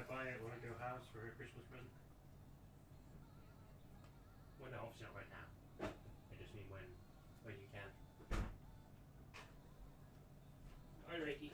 might buy one of your house for her Christmas present? Well, no, obviously not right now. I just mean when you can. Alrighty.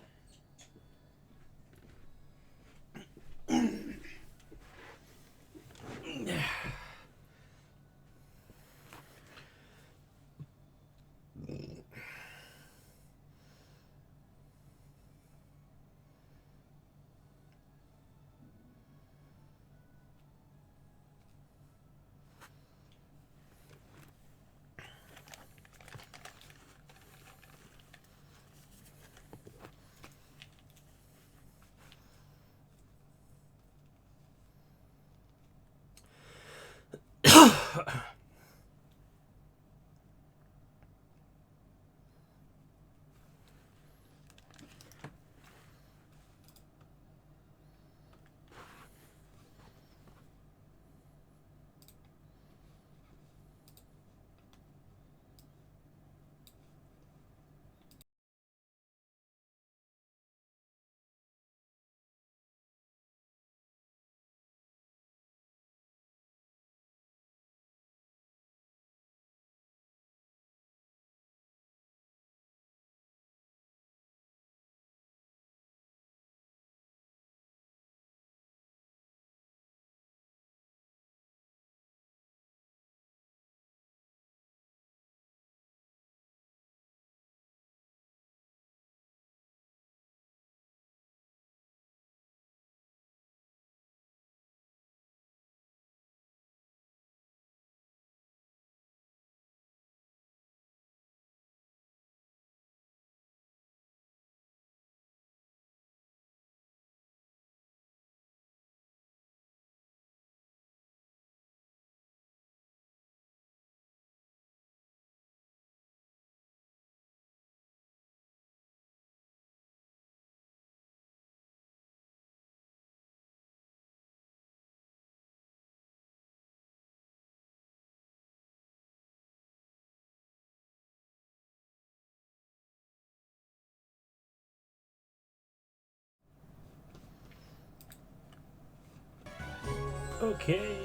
Okay,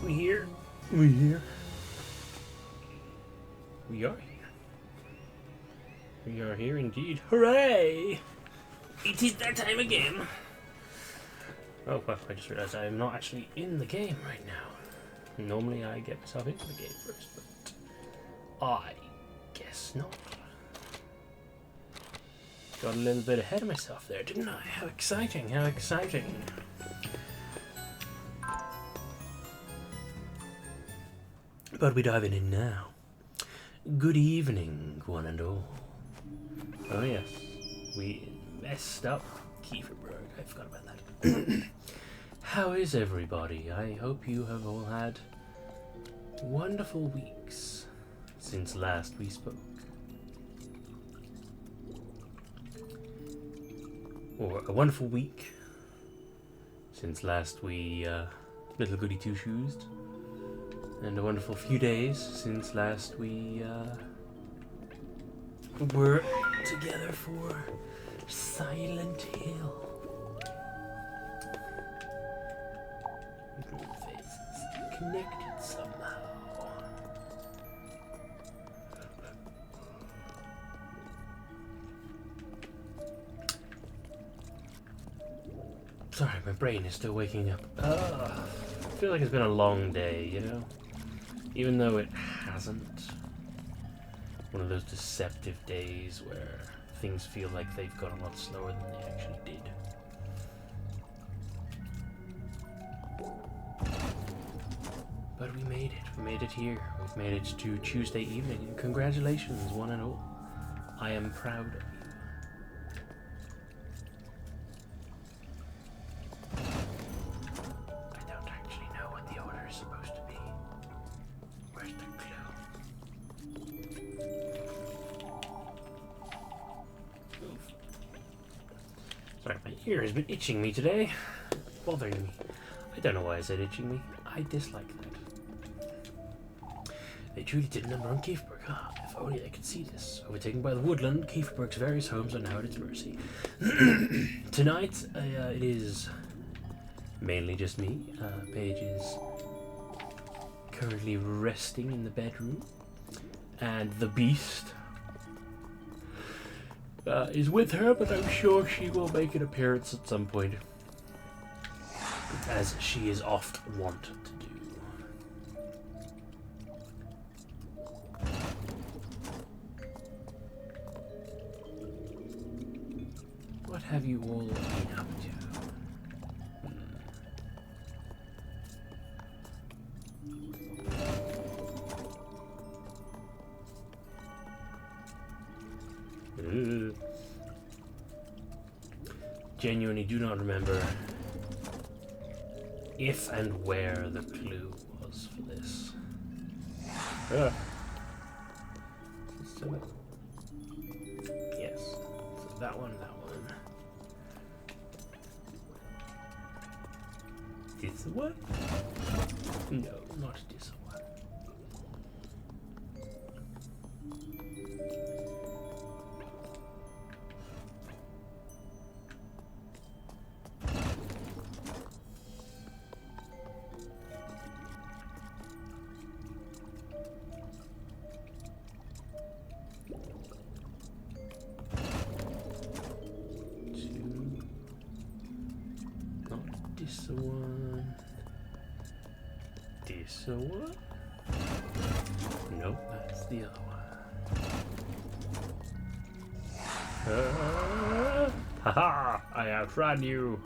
we here. We here. We are here. We are here indeed. Hooray! It is that time again. Oh, well, I just realised I am not actually in the game right now. Normally I get myself into the game first, but I guess not. Got a little bit ahead of myself there, didn't I? How exciting, how exciting. But we diving in now. Good evening, one and all. Oh yes, we messed up Kieferberg. I forgot about that. How is everybody? I hope you have all had wonderful weeks since last we spoke. Or a wonderful week since last we little goody two-shoes. And a wonderful few days since last we were together for Silent Hill. Little faces connected somehow. Sorry, my brain is still waking up. I feel like it's been a long day, you know? Even though it hasn't. One of those deceptive days where things feel like they've gone a lot slower than they actually did. But we made it. We made it here. We've made it to Tuesday evening. And congratulations, one and all. I am proud of you. Sorry, my ear has been itching me today. Bothering me. I don't know why I said itching me. I dislike that. They truly did a number on Kieferberg. Ah, if only they could see this. Overtaken by the woodland, Kieferberg's various homes are now at its mercy. Tonight, it is mainly just me. Paige is currently resting in the bedroom, and the beast is with her, but I'm sure she will make an appearance at some point, as she is oft wont to do. What have you all been up to? Genuinely do not remember if and where the clue was for this. So, yes, so that one. This one? No, not this one. This one. This one? Nope, that's the other one. Haha! I outrun you!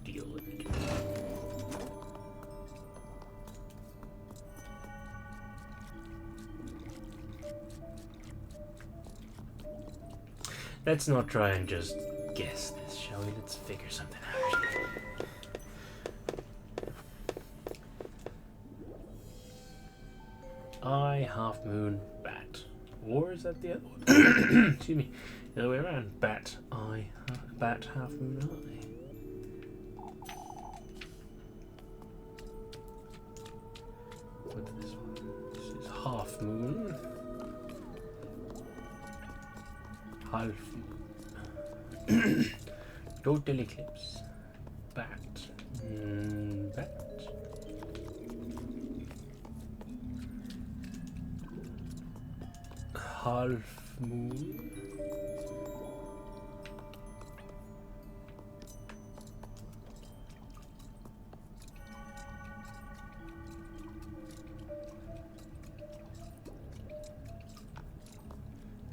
Deal with it. Let's not try and just guess this, shall we? Let's figure something out. Eye, half moon, bat. Or is that the other one? Excuse me. The other way around. Bat, eye, bat, half moon, eye. What's this one? This is half moon. Half moon. Total eclipse. Bat. Bat. Half moon.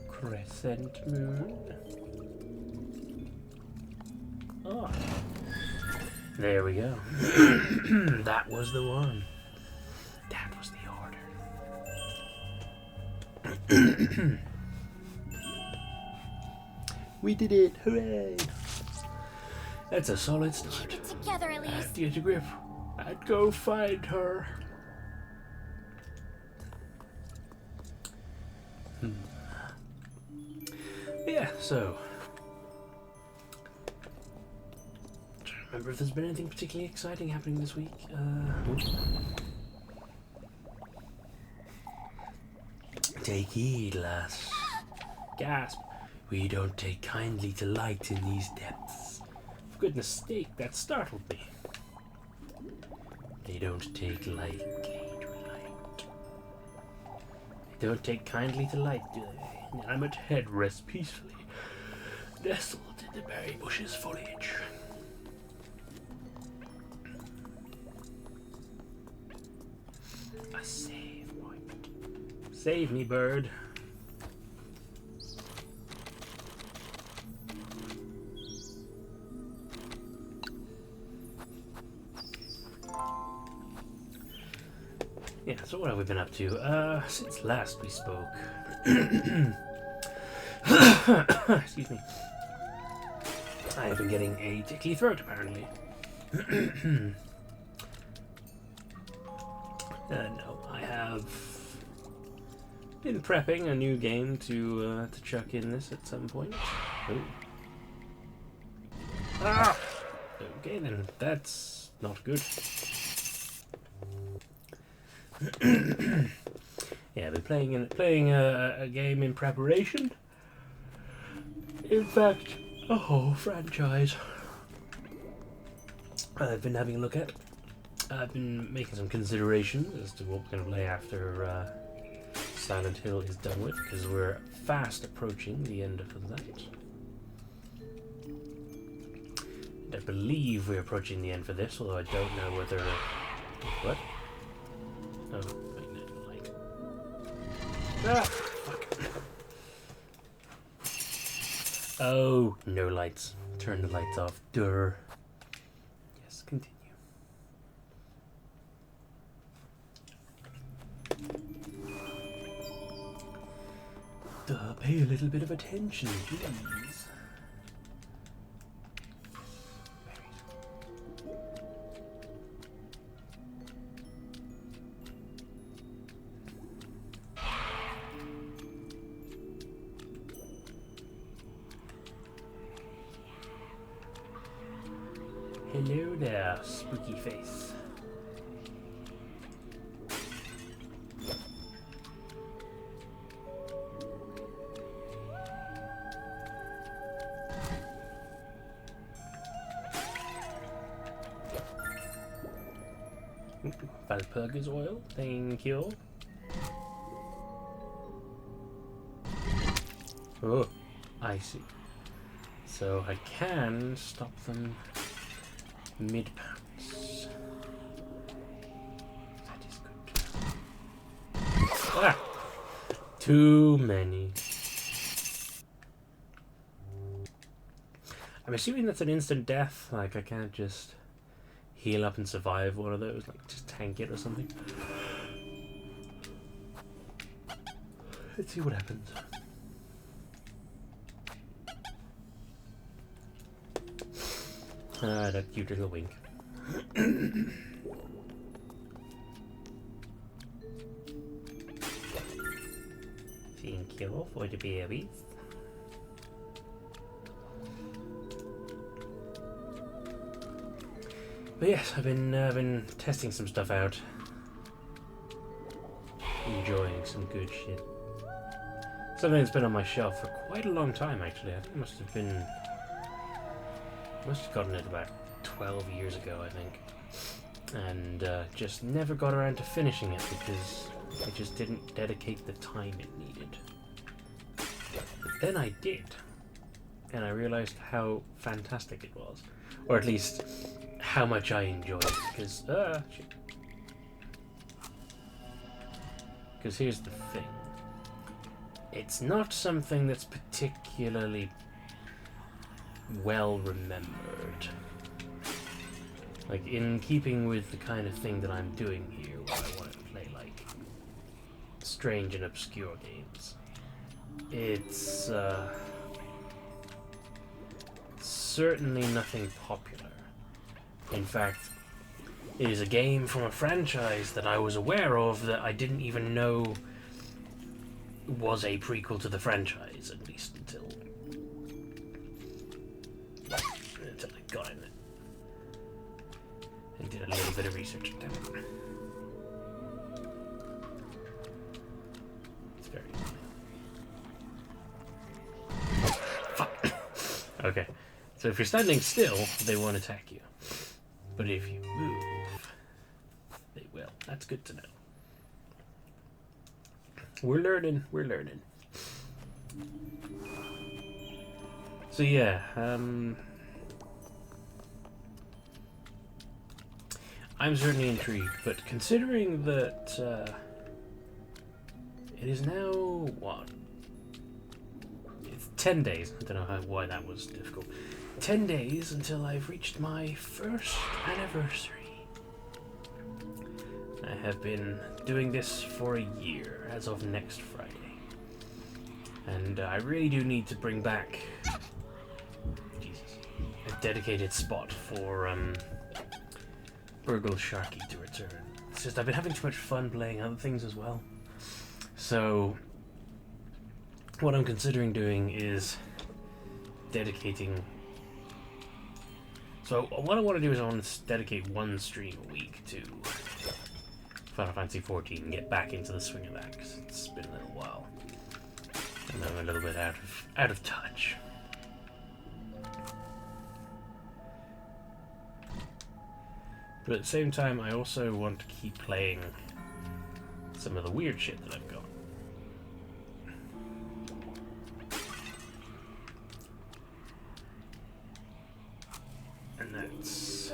Crescent moon. Oh, there we go. That was the one. That was the order. We did it! Hooray! That's a solid start. Keep it together, Elise. I have to get a grip. I'd go find her. Yeah, so. I'm trying to remember if there's been anything particularly exciting happening this week. Take heed, lass. Gasp. We don't take kindly to light in these depths. For goodness sake, that startled me. They don't take lightly to light. They don't take kindly to light, do they? I'm at head rest peacefully, nestled in the berry bush's foliage. A save point. Save me, bird. Yeah, so what have we been up to? Since last we spoke. Excuse me. I have been getting a tickly throat, apparently. No, I have been prepping a new game to chuck in this at some point. Oh. Ah! Okay then, that's not good. Yeah, I've been playing a game in preparation. In fact, a whole franchise. I've been having a look at. I've been making some considerations as to what we're going to play after Silent Hill is done with, because we're fast approaching the end of that. And I believe we're approaching the end for this, although I don't know whether... What? Oh, wait, no, light. Ah, fuck. Oh, no lights. Turn the lights off. Durr. Yes, continue. Pay a little bit of attention, please. Hello there, spooky face. Valpurgis oil, thank you. Oh, I see. So I can stop them mid-pounce. That is good. Ah! Too many. I'm assuming that's an instant death. Like, I can't just heal up and survive one of those. Like, just tank it or something. Let's see what happens. Ah, that cute little wink. Thank you for the berries. But yes, I've been testing some stuff out. Enjoying some good shit. Something that's been on my shelf for quite a long time, actually. I think it must have gotten it about 12 years ago, I think. And just never got around to finishing it because I just didn't dedicate the time it needed. But then I did. And I realized how fantastic it was. Or at least how much I enjoyed it. Because, here's the thing. It's not something that's particularly well remembered. Like, in keeping with the kind of thing that I'm doing here, where I want to play, like, strange and obscure games. It's, certainly nothing popular. In fact, it is a game from a franchise that I was aware of that I didn't even know was a prequel to the franchise, at least until I got in it and did a little bit of research. Damn it. It's very fuck. Okay, so if you're standing still, they won't attack you, but if you move, they will. That's good to know. We're learning. So yeah, I'm certainly intrigued, but considering that it is now, what? It's 10 days. I don't know why that was difficult. 10 days until I've reached my first anniversary. I have been doing this for a year, as of next Friday. And I really do need to bring back a dedicated spot for Burgle Sharky to return. It's just I've been having too much fun playing other things as well. So what I'm considering doing is dedicating... So what I want to do is I want to dedicate one stream a week to Final Fantasy XIV and get back into the swing of that, because it's been a little while. And I'm a little bit out of touch. But at the same time, I also want to keep playing some of the weird shit that I've got. And that's...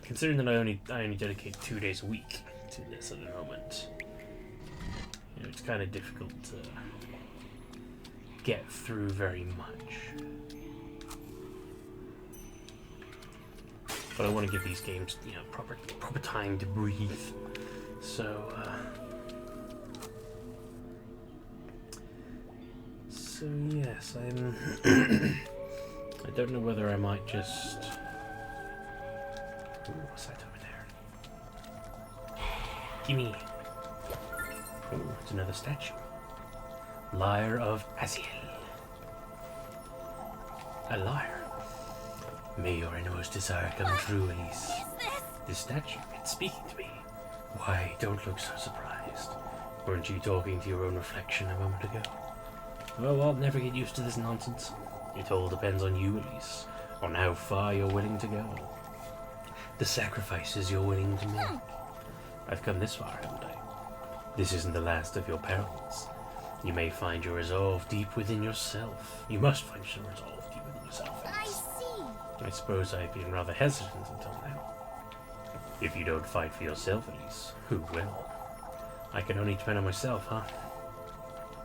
Considering that I only dedicate 2 days a week to this at the moment, you know, it's kind of difficult to get through very much. But I want to give these games, you know, proper time to breathe. So yes, I'm. I don't know whether I might just. Ooh, what's that over there? Gimme. Oh, it's another statue. Lyre of Aziel. A lyre. May your innermost desire come true, Elise. This statue, it's speaking to me. Why, don't look so surprised. Weren't you talking to your own reflection a moment ago? Well, I'll never get used to this nonsense. It all depends on you, Elise, on how far you're willing to go. The sacrifices you're willing to make. I've come this far, haven't I? This isn't the last of your perils. You may find your resolve deep within yourself. You must find your resolve deep within yourself, Elise. I see. I suppose I've been rather hesitant until now. If you don't fight for yourself, Elise, who will? I can only depend on myself, huh?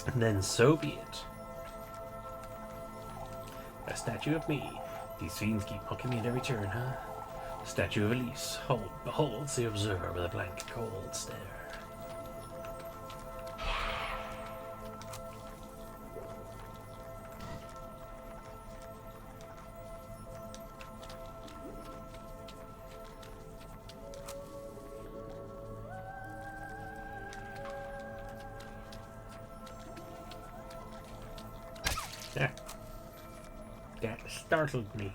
And then so be it. A statue of me. These fiends keep mocking me at every turn, huh? A statue of Elise. Beholds the observer with a blank, cold stare. That startled me.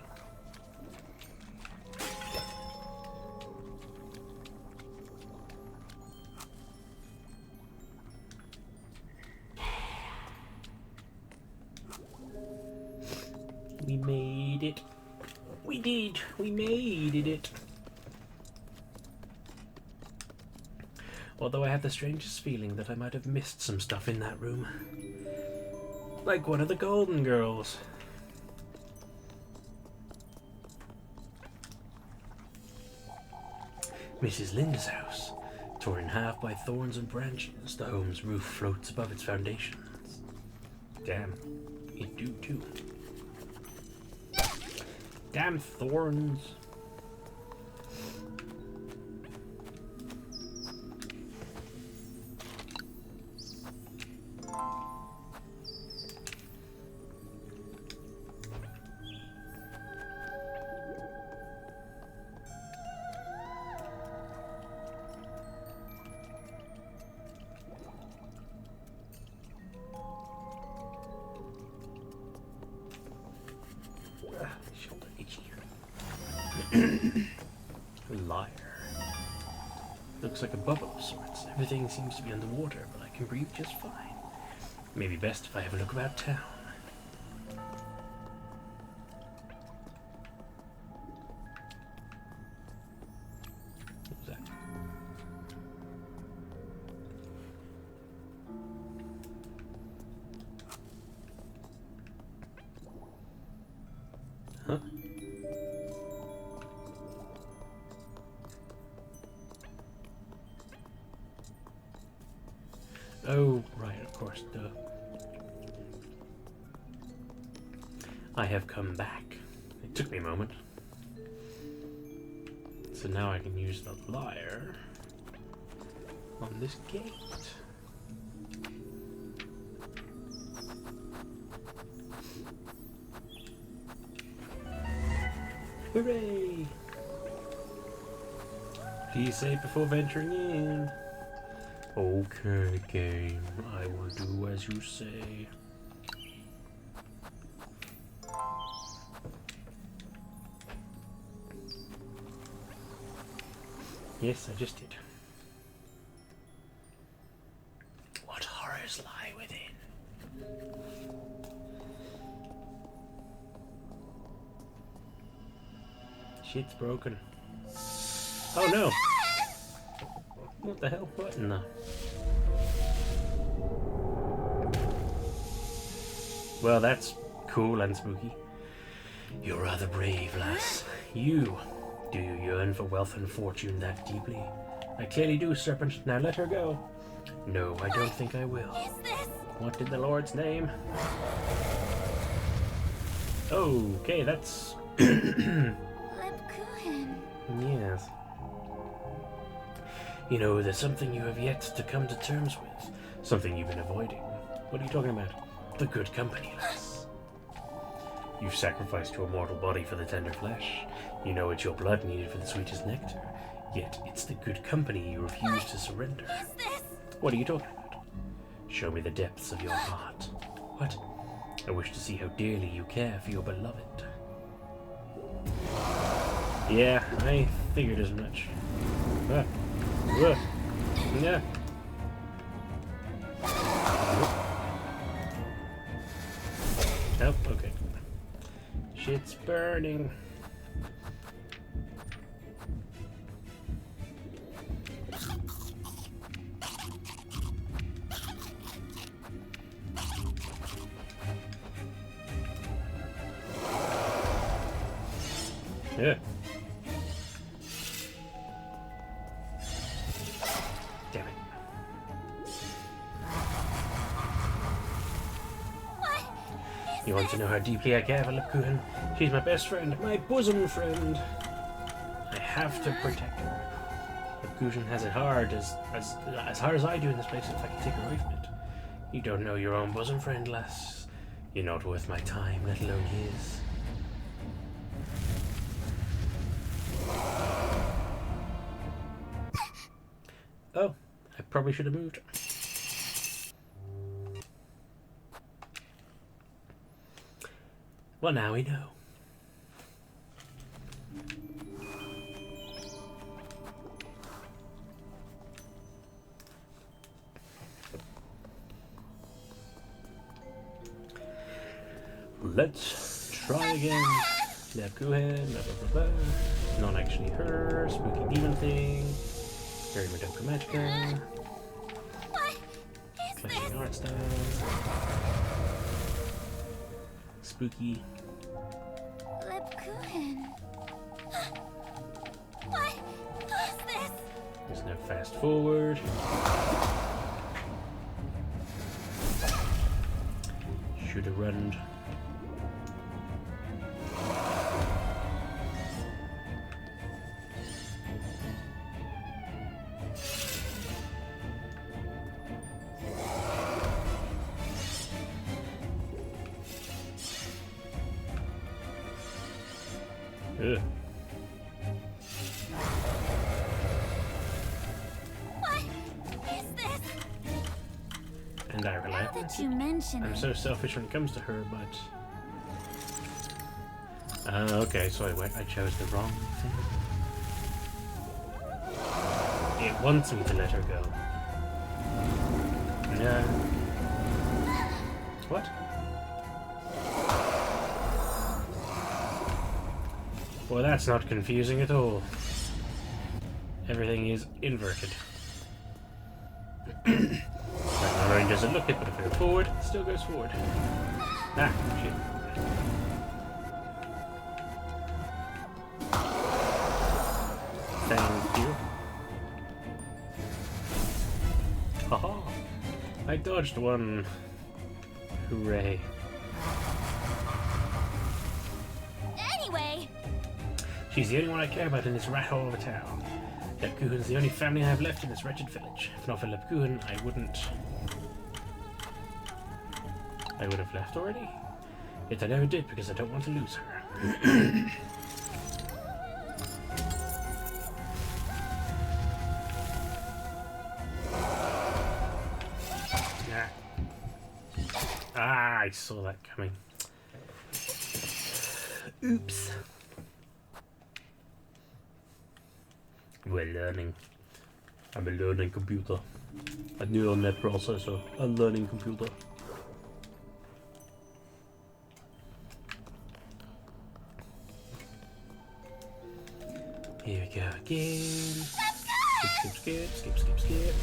We made it. We did. We made it. Although I have the strangest feeling that I might have missed some stuff in that room. Like one of the Golden Girls. Mrs. Linda's house, torn in half by thorns and branches, the home's roof floats above its foundations. Damn, it do too. Damn thorns. Shoulder itchy. Lyre. Looks like a bubble of sorts. Everything seems to be underwater, but I can breathe just fine. Maybe best if I have a look about town. What was that? Huh? Oh, right, of course, duh. I have come back. It took me a moment. So now I can use the lyre on this gate. Hooray! Please save before venturing in. Okay, game. I will do as you say. Yes, I just did. What horrors lie within? Shit's broken. Oh no! What the hell? What in the... Well, that's cool and spooky. You're rather brave, lass. You. Do you yearn for wealth and fortune that deeply? I clearly do, Serpent. Now let her go. No, I don't think I will. What in the Lord's name? Okay, that's... Yes. You know, there's something you have yet to come to terms with. Something you've been avoiding. What are you talking about? The good company, lass. You've sacrificed your mortal body for the tender flesh. You know it's your blood needed for the sweetest nectar. Yet it's the good company you refuse to surrender. What are you talking about? Show me the depths of your heart. What? I wish to see how dearly you care for your beloved. Yeah, I figured as much. Yeah. Oh, okay. Shit's burning. Yeah. Damn it. You want to know how deeply I care for Lapkuhan? She's my best friend, my bosom friend. I have to protect her. Lapkuhan has it hard, as hard as I do in this place, if I can take her away from it. You don't know your own bosom friend, lass. You're not worth my time, let alone his. Oh, I probably should have moved. Well, now we know. Let's try again. Lapkuhan, blah blah blah blah. Not actually her. Spooky demon thing. Very Madoka Magica. Flashing art style. Spooky. Lapkuhan. What is this? There's no fast forward. Should have run. Ugh. What is this? And I rely Now on that it. you mention I'm it. so selfish when it comes to her, but... okay, so I chose the wrong thing. It wants me to let her go. No. What? Well, that's not confusing at all. Everything is inverted. Not only does it look it, but if I go forward, it still goes forward. Ah, shit. Thank you. Haha! I dodged one. Hooray. Anyway, She's the only one I care about in this rat hole of a town. Lapkuhan's the only family I have left in this wretched village. If not for Lapkuhan, I would have left already. Yet I never did because I don't want to lose her. Ah, I saw that coming. Oops. We're learning. I'm a learning computer. A neural net processor. A learning computer. Here we go again. Let's go! Skip.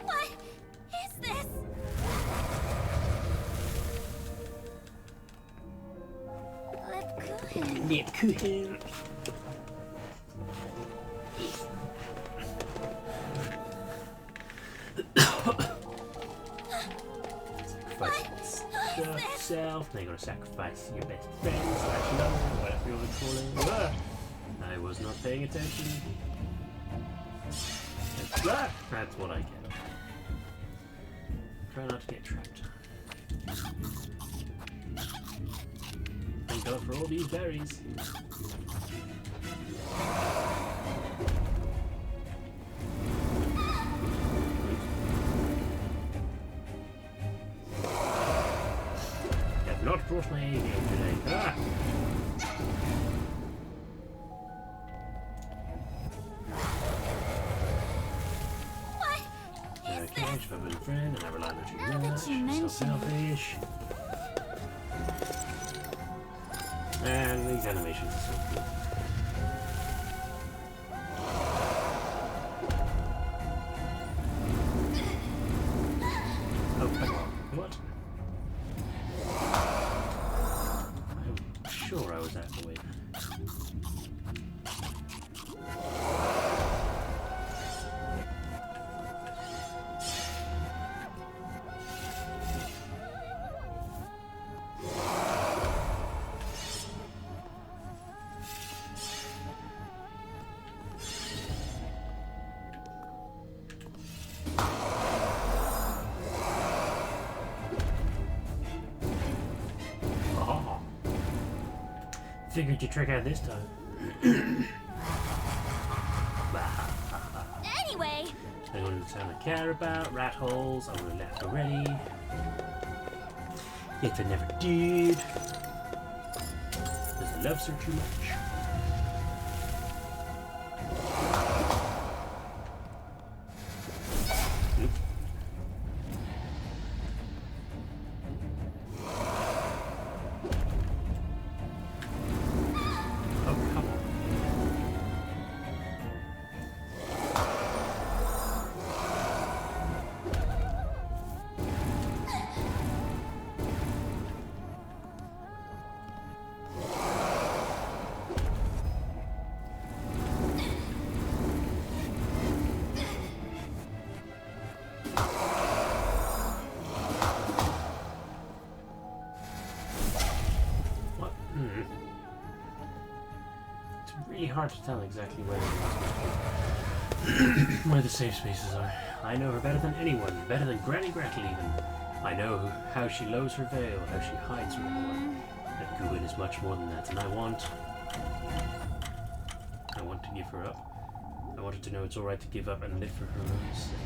What is this? Lebkuchen. Lebkuchen. Sacrifice yourself. Now you're gonna sacrifice your best friend / lover, whatever you want to call it. I was not paying attention. That's what I get. Try not to get trapped. Thank God for all these berries. Have not brought my A game today. Ah! If I'm a friend and I rely on you much, you're so selfish. And these animations are so cool. Oh, come on. What? I'm sure I was out of the way. Figured your trick out this time. Anyway, I go into the town I care about, rat holes, I would have left already. Yet I never did. Because I love her too much. Oops. Hard to tell exactly where the safe spaces are. I know her better than anyone, better than Granny Gretel even. I know how she lowers her veil, how she hides her reward. That Goody is much more than that, and I want to give her up. I want her to know it's alright to give up and live for her own sake.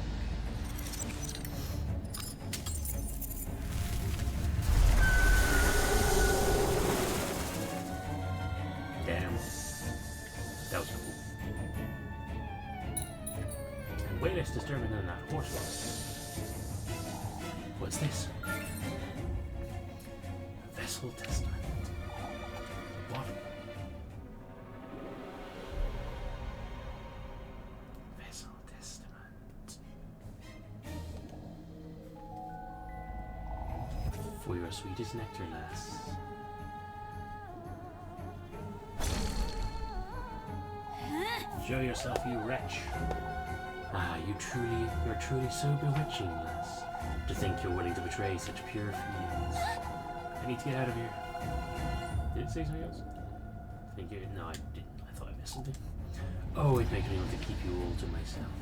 Way less disturbing than that horse was. What's this? A vessel testament. What? Vessel testament. For your sweetest nectar, lass. Show yourself, you wretch. Ah, you're truly so bewitching, lass. To think you're willing to betray such pure feelings. I need to get out of here. Did it say something else? No, I didn't. I thought I missed something. Oh, it makes me want to keep you all to myself.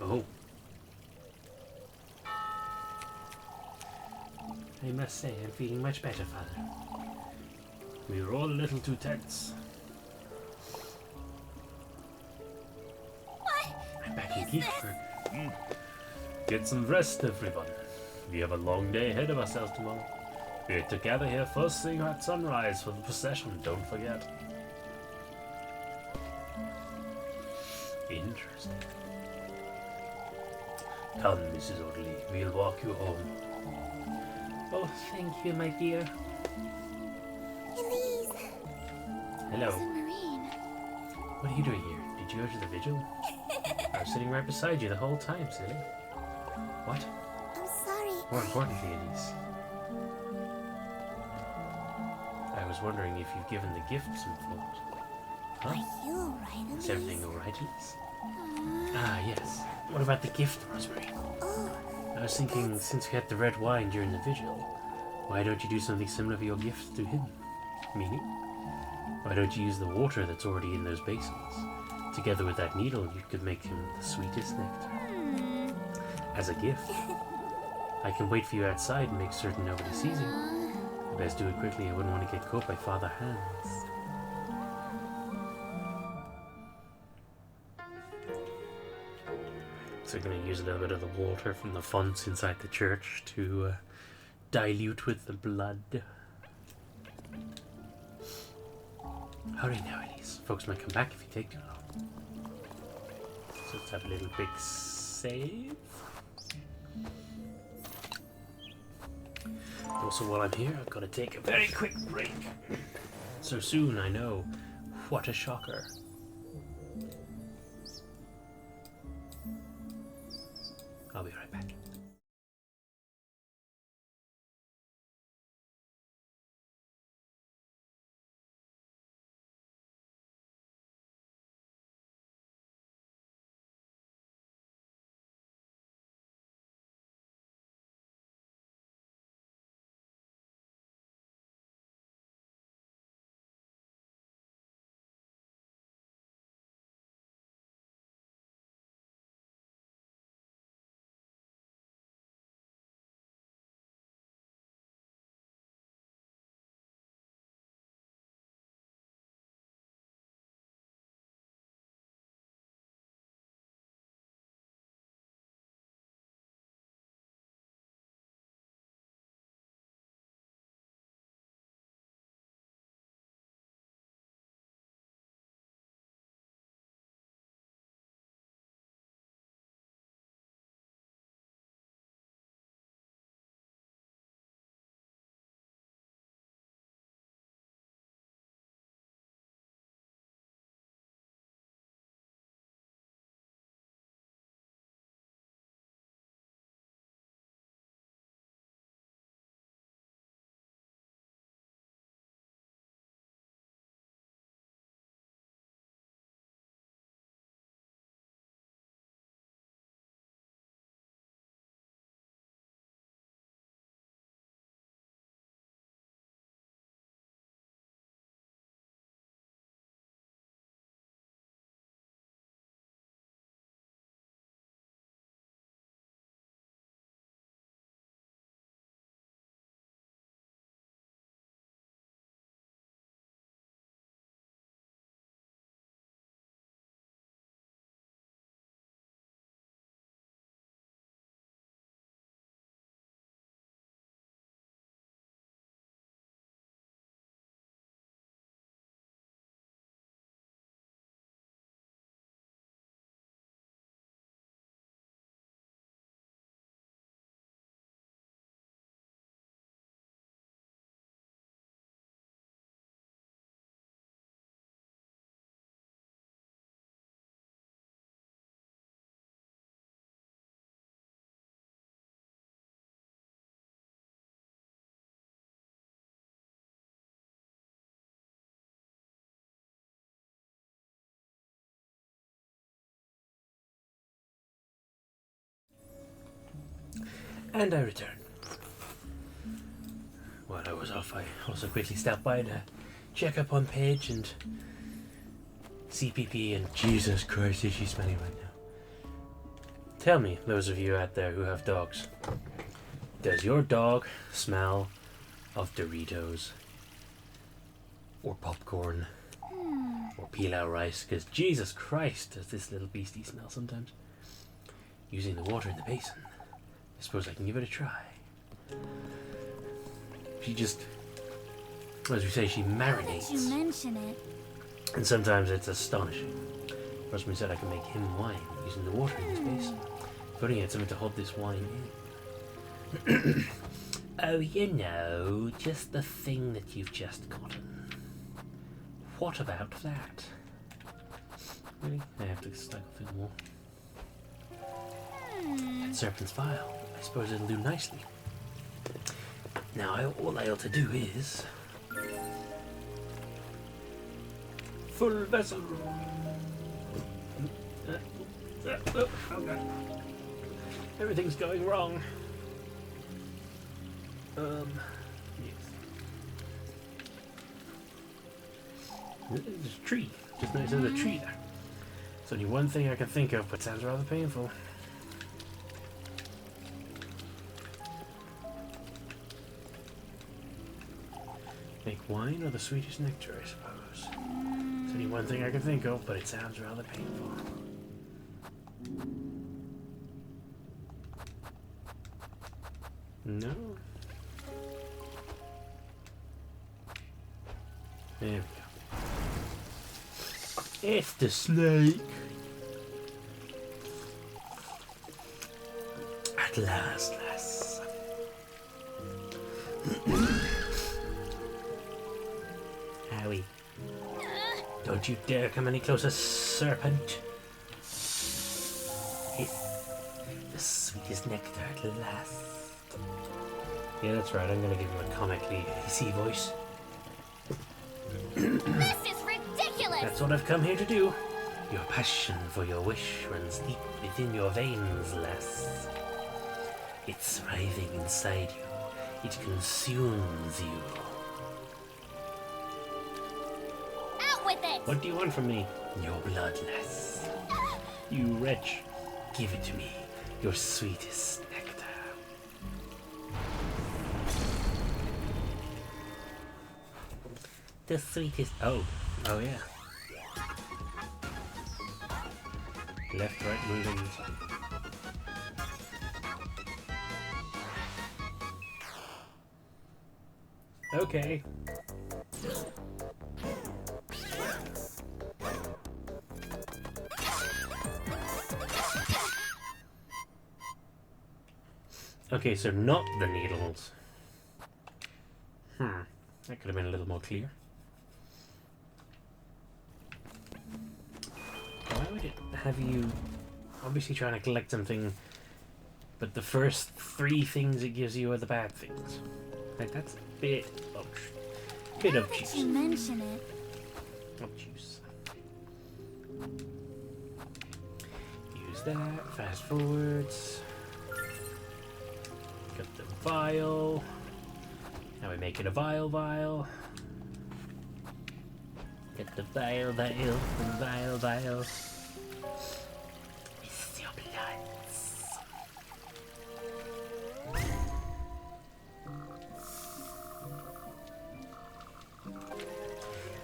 Oh. I must say, I'm feeling much better, Father. We were all a little too tense. what? I'm back in Kiefer. Get some rest, everyone. We have a long day ahead of ourselves tomorrow. We're to gather here first thing at sunrise for the procession, don't forget. Interesting. Come, Mrs. Audley, we'll walk you home. Oh, thank you, my dear. Elise. Hello. Submarine. What are you doing here? Did you go to the vigil? I was sitting right beside you the whole time, silly. What? I'm sorry. More importantly, Elise, I was wondering if you've given the gift some thought. Huh? Are you alright, Elise? Is everything alright, Elise? Ah, yes. What about the gift, Rosemary? Oh, I was thinking, since we had the red wine during the vigil, why don't you do something similar for your gift to him? Meaning? Why don't you use the water that's already in those basins? Together with that needle, you could make him the sweetest nectar. As a gift. I can wait for you outside and make certain nobody sees you. You best do it quickly, I wouldn't want to get caught by Father Hans. So we're going to use a little bit of the water from the fonts inside the church to dilute with the blood. Hurry now, Elise. Folks might come back if you take too long. So let's have a little big save. Also, while I'm here, I've got to take a very quick break. So soon, I know. What a shocker. I'll be right back. And I return. While I was off, I also quickly stopped by to check up on Paige and CPP, and Jesus Christ, is she smelly right now. Tell me, those of you out there who have dogs, does your dog smell of Doritos? Or popcorn? Or pilau rice? Because Jesus Christ, does this little beastie smell sometimes. Using the water in the basin. I suppose I can give it a try. She just, as we say, she marinates. You mention it. And sometimes it's astonishing. Rosemarie said I can make him wine using the water in this basin. Putting it something to hold this wine in. Oh, you know, just the thing that you've just gotten. What about that? Really? I have to cycle through them all. That serpent's vial. I suppose it'll do nicely. Now, all I ought to do is... full vessel. Oh, God. Everything's going wrong. Yes. There's a tree. Just noticed there's a tree there. It's only one thing I can think of, but it sounds rather painful. Make wine or the sweetest nectar, I suppose. It's only one thing I can think of, but it sounds rather painful. No. There we go. It's the snake. At last, lass. Howie. Don't you dare come any closer, serpent. It's the sweetest nectar at last. Yeah, that's right. I'm gonna give him a comically hissy voice. This is ridiculous! That's what I've come here to do. Your passion for your wish runs deep within your veins, lass. It's thriving inside you. It consumes you. Out with it! What do you want from me? Your blood, lass. You wretch. Give it to me. Your sweetest nectar. The sweetest. Oh yeah. Left, right, moving. Okay. Okay, so not the needles. That could have been a little more clear. Why would it have you obviously trying to collect something, but the first 3 things it gives you are the bad things? Like, that's a bit of juice. You mention it. Of juice. Use that. Fast forwards. Got the vial. Now we make it a vial. Get the vial. It's your bloods.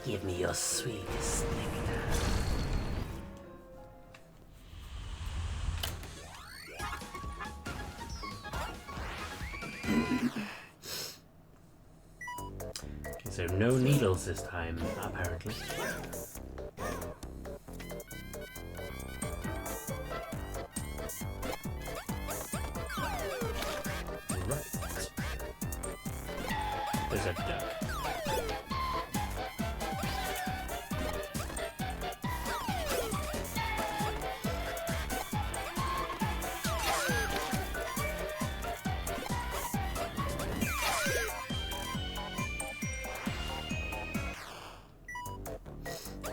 Give me your sweetest nectar. So no needles this time, apparently. Right. There's a duck.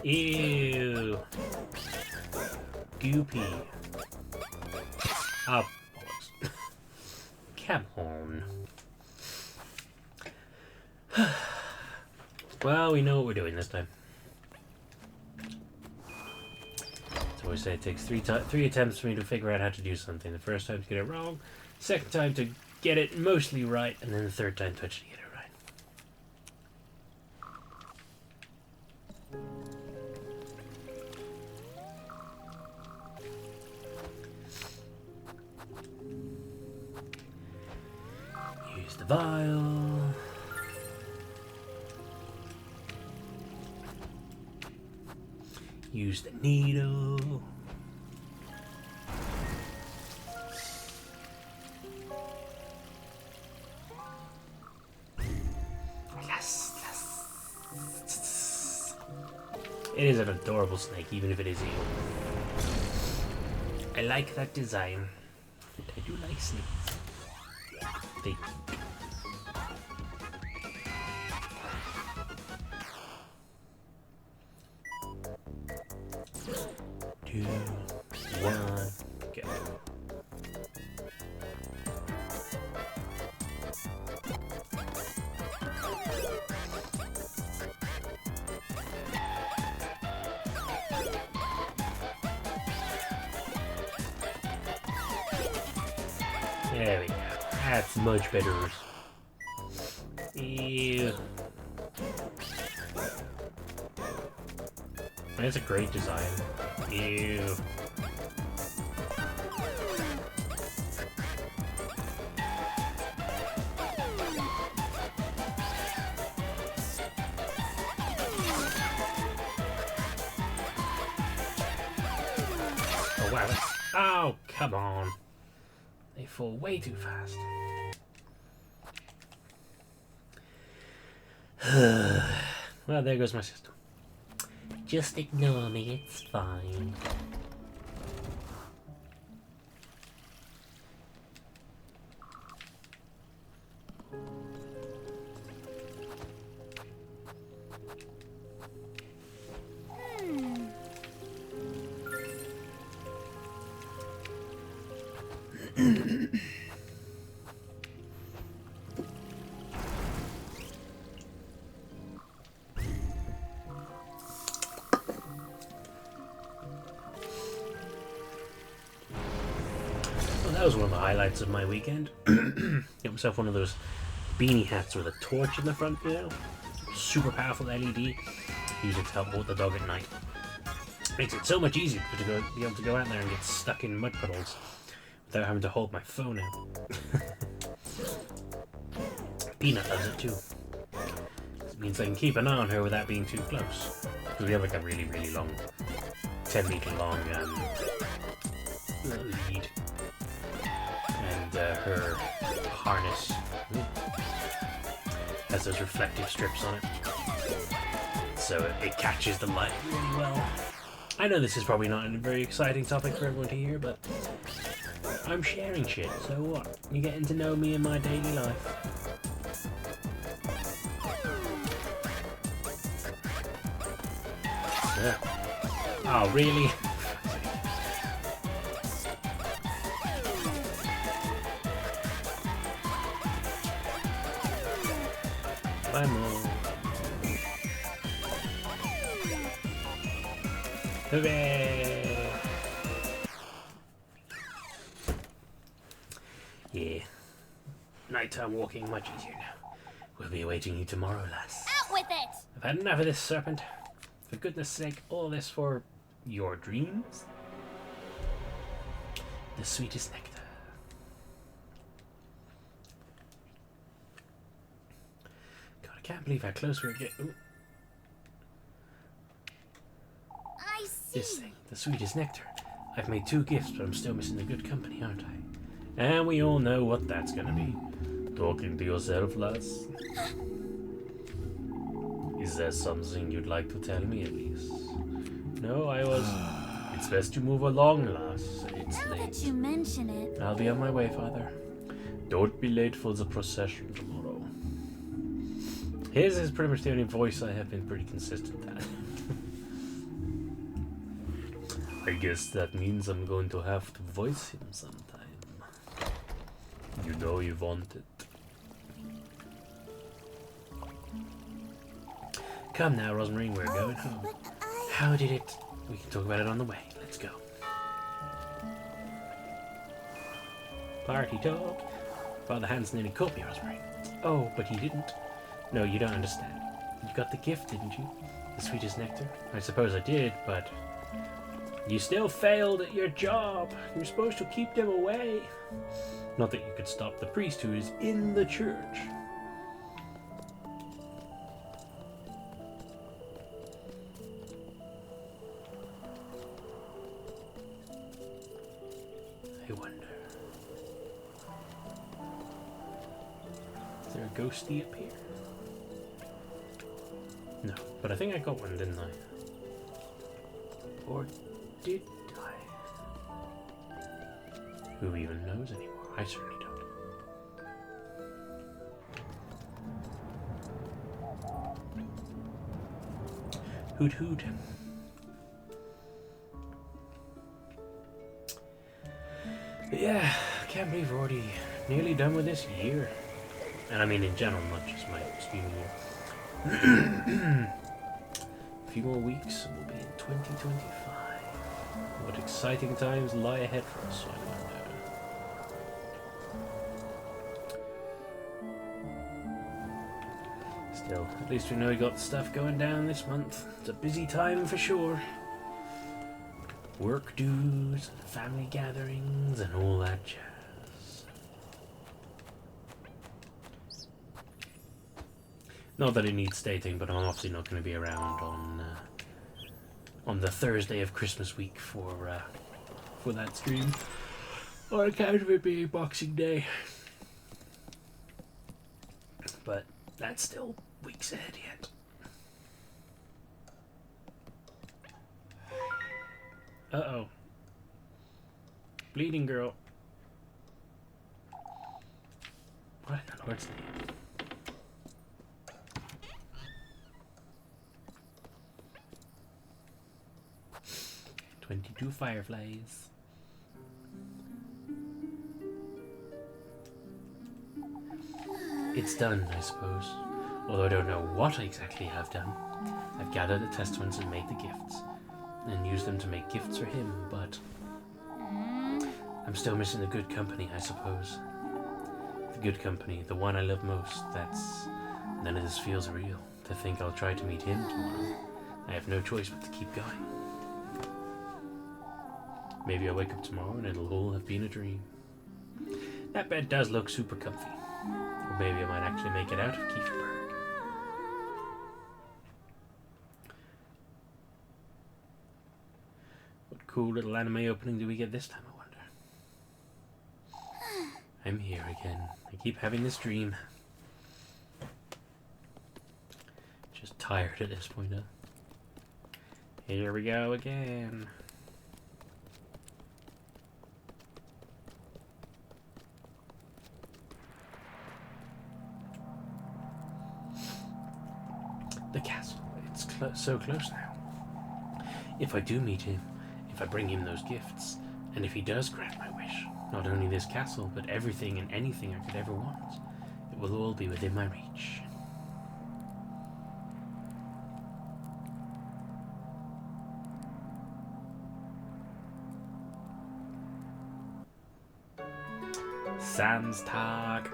Ew. Goopy. Oh, bollocks. Come on. Well, we know what we're doing this time. So we say it takes three attempts for me to figure out how to do something. The first time to get it wrong, second time to get it mostly right, and then the third time to actually get it right. Use the vial. Use the needle. Yes, yes. It is an adorable snake, even if it is evil. I like that design. I do like snakes. They 2, 1, go. There we go. That's much better. Ew. That's a great design. Ew. Oh wow, that's... Oh, come on. They fall way too fast. Well, there goes my system. Just ignore me, it's fine. That was one of the highlights of my weekend. Get myself one of those beanie hats with a torch in the front, you know? Super powerful LED. Use it to help walk the dog at night. Makes it so much easier to be able to go out there and get stuck in mud puddles without having to hold my phone out. Peanut does it too. It means I can keep an eye on her without being too close. Because we have like a really, really long, 10-meter long lead. And her harness has those reflective strips on it, so it catches the light really well. I know this is probably not a very exciting topic for everyone to hear, but I'm sharing shit, so what? You're getting to know me in my daily life. Yeah. Oh, really? Bye, Mom. Hooray! Yeah. Nighttime walking much easier now. We'll be awaiting you tomorrow, lass. Out with it! I've had enough of this, serpent. For goodness sake, all this for your dreams? The sweetest nectar. I can't believe how close we're getting. I see. This thing, the sweetest nectar. I've made 2 gifts, but I'm still missing the good company, aren't I? And we all know what that's gonna be. Talking to yourself, lass. Is there something you'd like to tell me, at least? No, I was... It's best you move along, lass. It's Now late. that you mention it, I'll be on my way, father. Don't be late for the procession tomorrow. His is pretty much the only voice I have been pretty consistent at. I guess that means I'm going to have to voice him sometime. You know you want it. Come now, Rosemary, we're going home. but I... How did it? We can talk about it on the way. Let's go. Party talk. Father Hans nearly caught me, Rosemary. Oh, but he didn't. No, you don't understand. You got the gift, didn't you? The sweetest nectar? I suppose I did, but... You still failed at your job. You're supposed to keep them away. Not that you could stop the priest who is in the church. there a ghosty up here? No, but I think I got one, didn't I? Or did I? Who even knows anymore? I certainly don't. Hoot hoot. But yeah, I can't believe we're already nearly done with this year. And I mean in general, not just my streaming year. A few more weeks and we'll be in 2025. What exciting times lie ahead for us, I wonder. Still, at least we know we got stuff going down this month. It's a busy time for sure. Work dues, family gatherings, and all that jazz. Not that it needs stating, but I'm obviously not going to be around on the Thursday of Christmas week for that stream, or account of it being Boxing Day. But that's still weeks ahead yet. Uh-oh. Bleeding girl. What in the Lord's name? "22 fireflies. It's done, I suppose. Although I don't know what exactly I've done. I've gathered the testaments and made the gifts, and used them to make gifts for him, but I'm still missing the good company, I suppose. The good company, the one I love most. None of this feels real. To think I'll try to meet him tomorrow. I have no choice but to keep going. Maybe I'll wake up tomorrow and it'll all have been a dream. That bed does look super comfy. Or maybe I might actually make it out of Kieferberg. What cool little anime opening do we get this time, I wonder? I'm here again. I keep having this dream. Just tired at this point, huh? Here we go again. The castle. It's so close now. If I do meet him, if I bring him those gifts, and if he does grant my wish, not only this castle, but everything and anything I could ever want, it will all be within my reach. Samstag.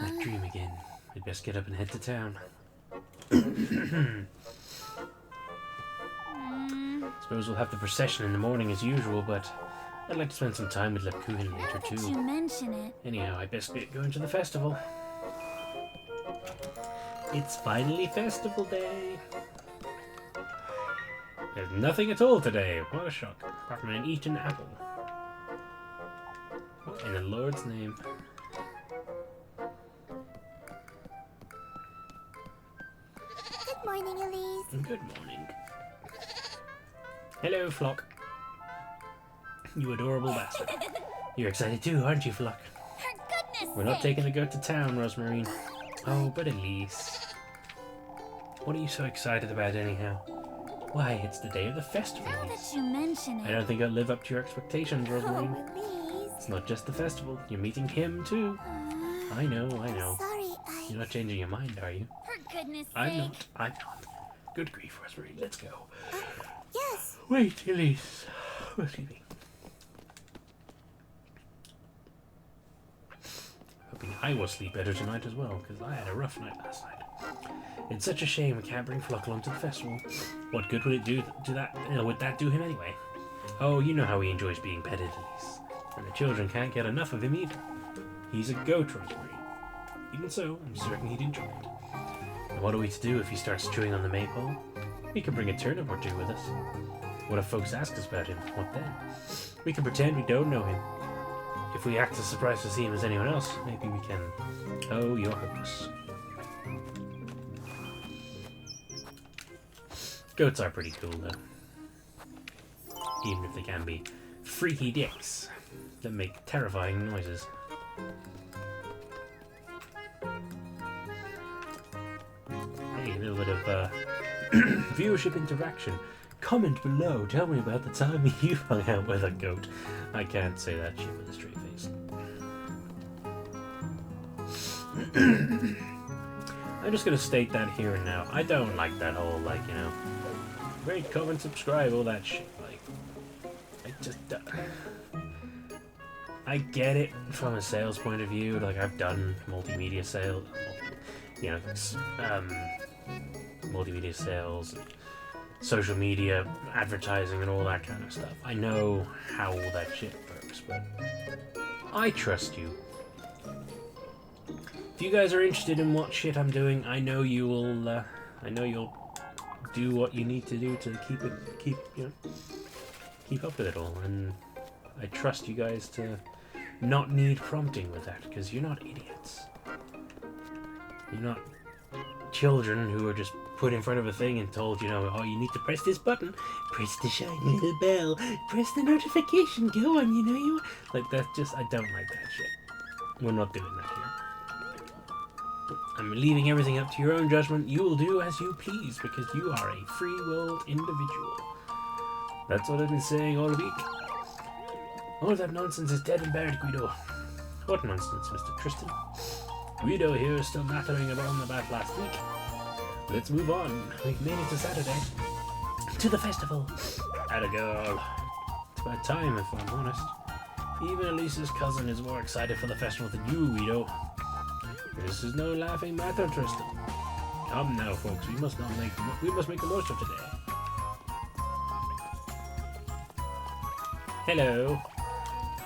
That dream again. We'd best get up and head to town. Suppose we'll have the procession in the morning as usual, but I'd like to spend some time with Lepkuhin later too. Now that you mention it. Anyhow, I best get going to the festival. It's finally festival day. There's nothing at all today. What a shock. Apart from an eaten apple. What in the Lord's name? Good morning, Elise. Good morning. Hello, Flock. You adorable bastard. You're excited too, aren't you, Flock? For goodness We're not sake. taking the goat to town, Rosemary. Oh, but Elise. What are you so excited about anyhow? Why, it's the day of the festival, Now Elise. that you mention I it. don't think I'll live up to your expectations, Rosemary. Oh, Elise. It's not just the festival. You're meeting him, too. I know. Sorry, You're not changing your mind, are you? For goodness I'm sake. not. Good grief, Rosemary. Let's go. Yes. Wait, Elise. We're leaving. Hoping I will sleep better tonight as well, because I had a rough night last night. It's such a shame we can't bring Flock along to the festival. What good would it do that? Would that do him anyway? Oh, you know how he enjoys being petted, Elise. And the children can't get enough of him either. He's a goat, Rosemary. Even so, I'm certain he'd enjoy it. No What are we to do if he starts chewing on the maypole? We can bring a turnip or two with us. What if folks ask us about him? What then? We can pretend we don't know him. If we act as surprised to see him as anyone else, maybe we can... Oh, you're hopeless. Goats are pretty cool, though. Even if they can be freaky dicks that make terrifying noises. Hey, a little bit of viewership interaction. Comment below. Tell me about the time you hung out with a goat. I can't say that shit with a straight face. I'm just gonna state that here and now. I don't like that whole, like, you know, rate, comment, subscribe, all that shit. Like, I just... I get it from a sales point of view. Like, I've done multimedia sales, you know, multimedia sales, social media, advertising, and all that kind of stuff. I know how all that shit works, but I trust you. If you guys are interested in what shit I'm doing, I know you will. I know you'll do what you need to do to keep up with it all, and I trust you guys to not need prompting with that, because you're not idiots. You're not children who are just put in front of a thing and told, you know, oh, you need to press this button, press the shiny little bell, press the notification, go on, you know you... Like, that's just, I don't like that shit. We're not doing that here. I'm leaving everything up to your own judgment. You will do as you please, because you are a free-willed individual. That's what I've been saying all week. All that nonsense is dead and buried, Guido. What nonsense, Mr. Tristan? Guido here is still nattering around about last week. Let's move on. We've made it to Saturday. To the festival. Atta girl. It's about time, if I'm honest. Even Elise's cousin is more excited for the festival than you, Guido. This is no laughing matter, Tristan. Come now, folks. We must make the most of today. Hello.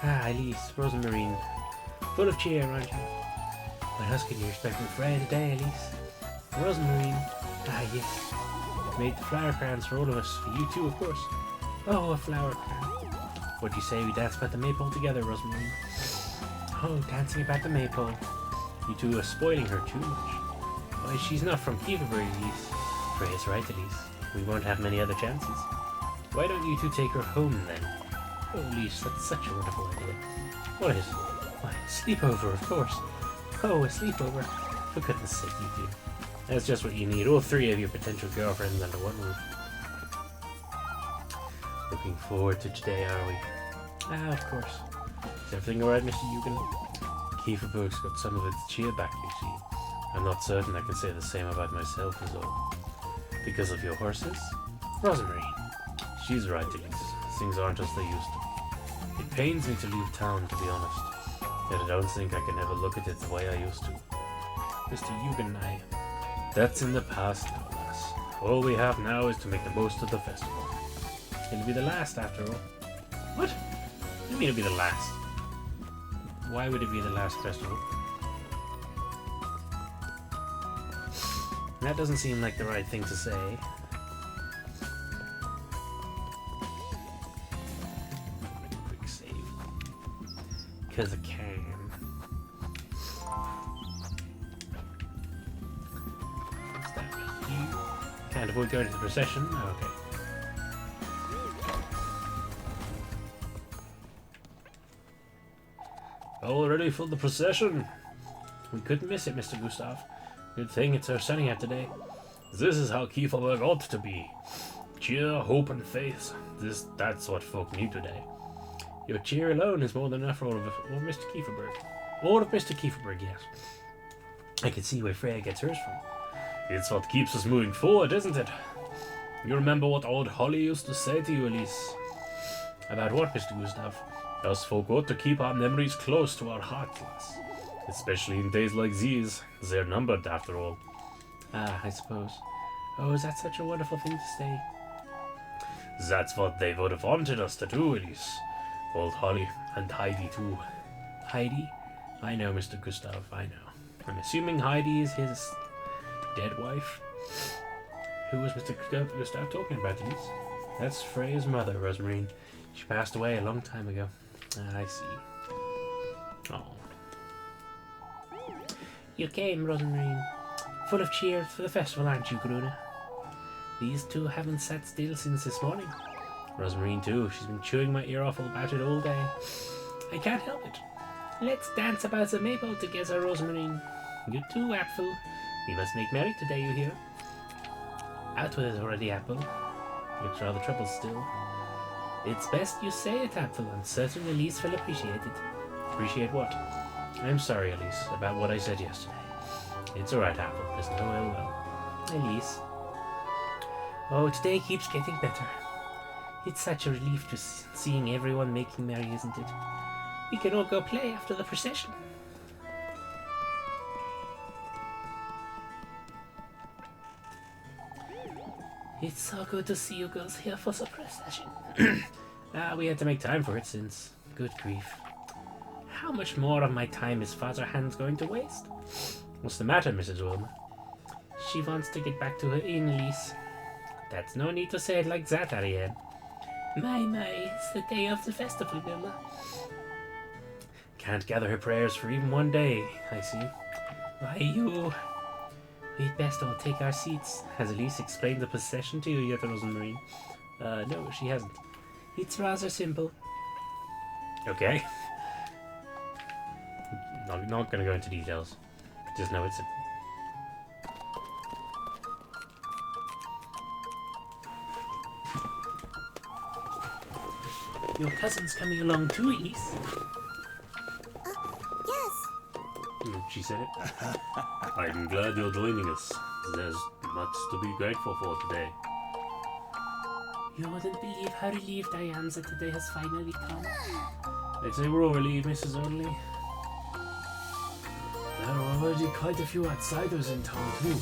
Ah, Elise, Rosemarine. Full of cheer, aren't you? What else can you expect from Freya today, Elise? Rosemarine. Ah, yes. Made the flower crowns for all of us. For you too, of course. Oh, a flower crown. What'd you say we dance about the maypole together, Rosemarine? Oh, dancing about the maypole. You two are spoiling her too much. Why, she's not from Kieferberg, Elise. Freya's right, Elise. We won't have many other chances. Why don't you two take her home, then? Oh, Elise, that's such a wonderful idea. What is it? Why, a sleepover, of course. Oh, a sleepover. For goodness sake, you two. That's just what you need. All three of your potential girlfriends under one roof. Looking forward to today, are we? Ah, of course. Is everything alright, Mr. Eugen? Kieferberg's got some of its cheer back, you see. I'm not certain I can say the same about myself as all. Because of your horses? Rosemary. She's right, Elise. Things aren't as they used to. It pains me to leave town, to be honest. Yet I don't think I can ever look at it the way I used to. Mr. Eugen, that's in the past now, lass. All we have now is to make the most of the festival. It'll be the last, after all. What? What do you mean it'll be the last? Why would it be the last festival? That doesn't seem like the right thing to say. Quick save. Because I can. Can't avoid going to the procession? Oh, okay. All ready for the procession? We couldn't miss it, Mr. Gustav. Good thing it's our sunny out today. This is how Kieferberg ought to be. Cheer, hope, and faith. That's what folk need today. Your cheer alone is more than enough for all of Mr. Kieferberg. All of Mr. Kieferberg, yes. I can see where Freya gets hers from. It's what keeps us moving forward, isn't it? You remember what old Holly used to say to you, Elise? About what, Mr. Gustav? Us folk ought to keep our memories close to our hearts, lass. Especially in days like these. They're numbered, after all. Ah, I suppose. Oh, is that such a wonderful thing to say? That's what they would have wanted us to do, Elise. Old Holly, and Heidi too. Heidi? I know, Mr. Gustav, I know. I'm assuming Heidi is his dead wife? Who was Mr. Gustav talking about, Denise? That's Freya's mother, Rosemarine. She passed away a long time ago. I see. Oh. You came, Rosemarine. Full of cheer for the festival, aren't you, Gruna? These two haven't sat still since this morning. Rosemarine too. She's been chewing my ear off about it all day. I can't help it. Let's dance about the maypole together, Rosemarine. You too, Apfel. We must make merry today, you hear? Out with it already, Apple. Looks rather troubled still. It's best you say it, Apfel. I'm certain Elise will appreciate it. Appreciate what? I'm sorry, Elise, about what I said yesterday. It's alright, Apple. There's no ill will. Elise. Oh, today keeps getting better. It's such a relief just seeing everyone making merry, isn't it? We can all go play after the procession. It's so good to see you girls here for the procession. We had to make time for it since... Good grief. How much more of my time is Father Hans going to waste? What's the matter, Mrs. Wilmer? She wants to get back to her inn lease. That's no need to say it like that, Ariane. My, it's the day of the festival, Wilmer. Can't gather her prayers for even one day, I see. Why, we'd best all take our seats. Has Elise explained the procession to you yet, Rosemarine? No, she hasn't. It's rather simple. Okay. I'm not going to go into details. Just know it's simple. Your cousin's coming along too, Elise. Yes. She said it. I'm glad you're joining us. There's much to be grateful for today. You wouldn't believe how relieved I am that today has finally come. I'd say we're all relieved, Mrs. Only. There are already quite a few outsiders in town, too.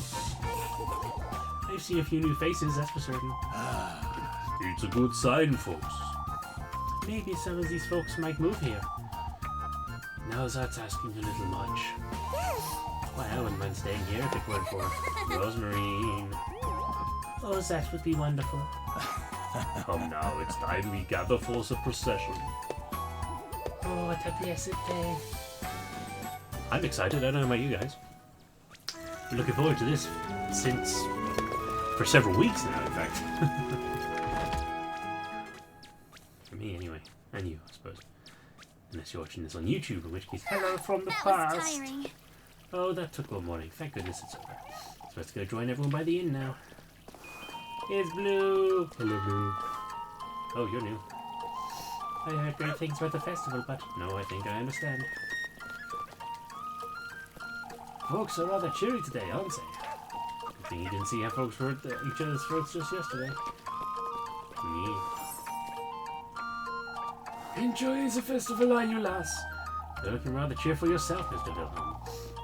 I've seen a few new faces, that's for certain. It's a good sign, folks. Maybe some of these folks might move here. Now that's asking a little much. Well, I wouldn't mind staying here if it weren't for Rosemarine. Oh, that would be wonderful. Come now, it's time we gather for the procession. Oh, what a blessed day. I'm excited, I don't know about you guys. I'm looking forward to this for several weeks now, in fact. For me, anyway. And you, I suppose. Unless you're watching this on YouTube, in which case, hello from the past. Was tiring. Oh, that took all morning. Thank goodness it's over. So let's go join everyone by the inn now. Here's Blue. Hello, Blue. Oh, you're new. I heard great things about the festival, but no, I think I understand. Folks are rather cheery today, aren't they? Good thing you didn't see how folks were at each other's throats just yesterday. Me. Enjoying the festival, are you, lass? You're looking rather cheerful yourself, Mr. Wilhelm.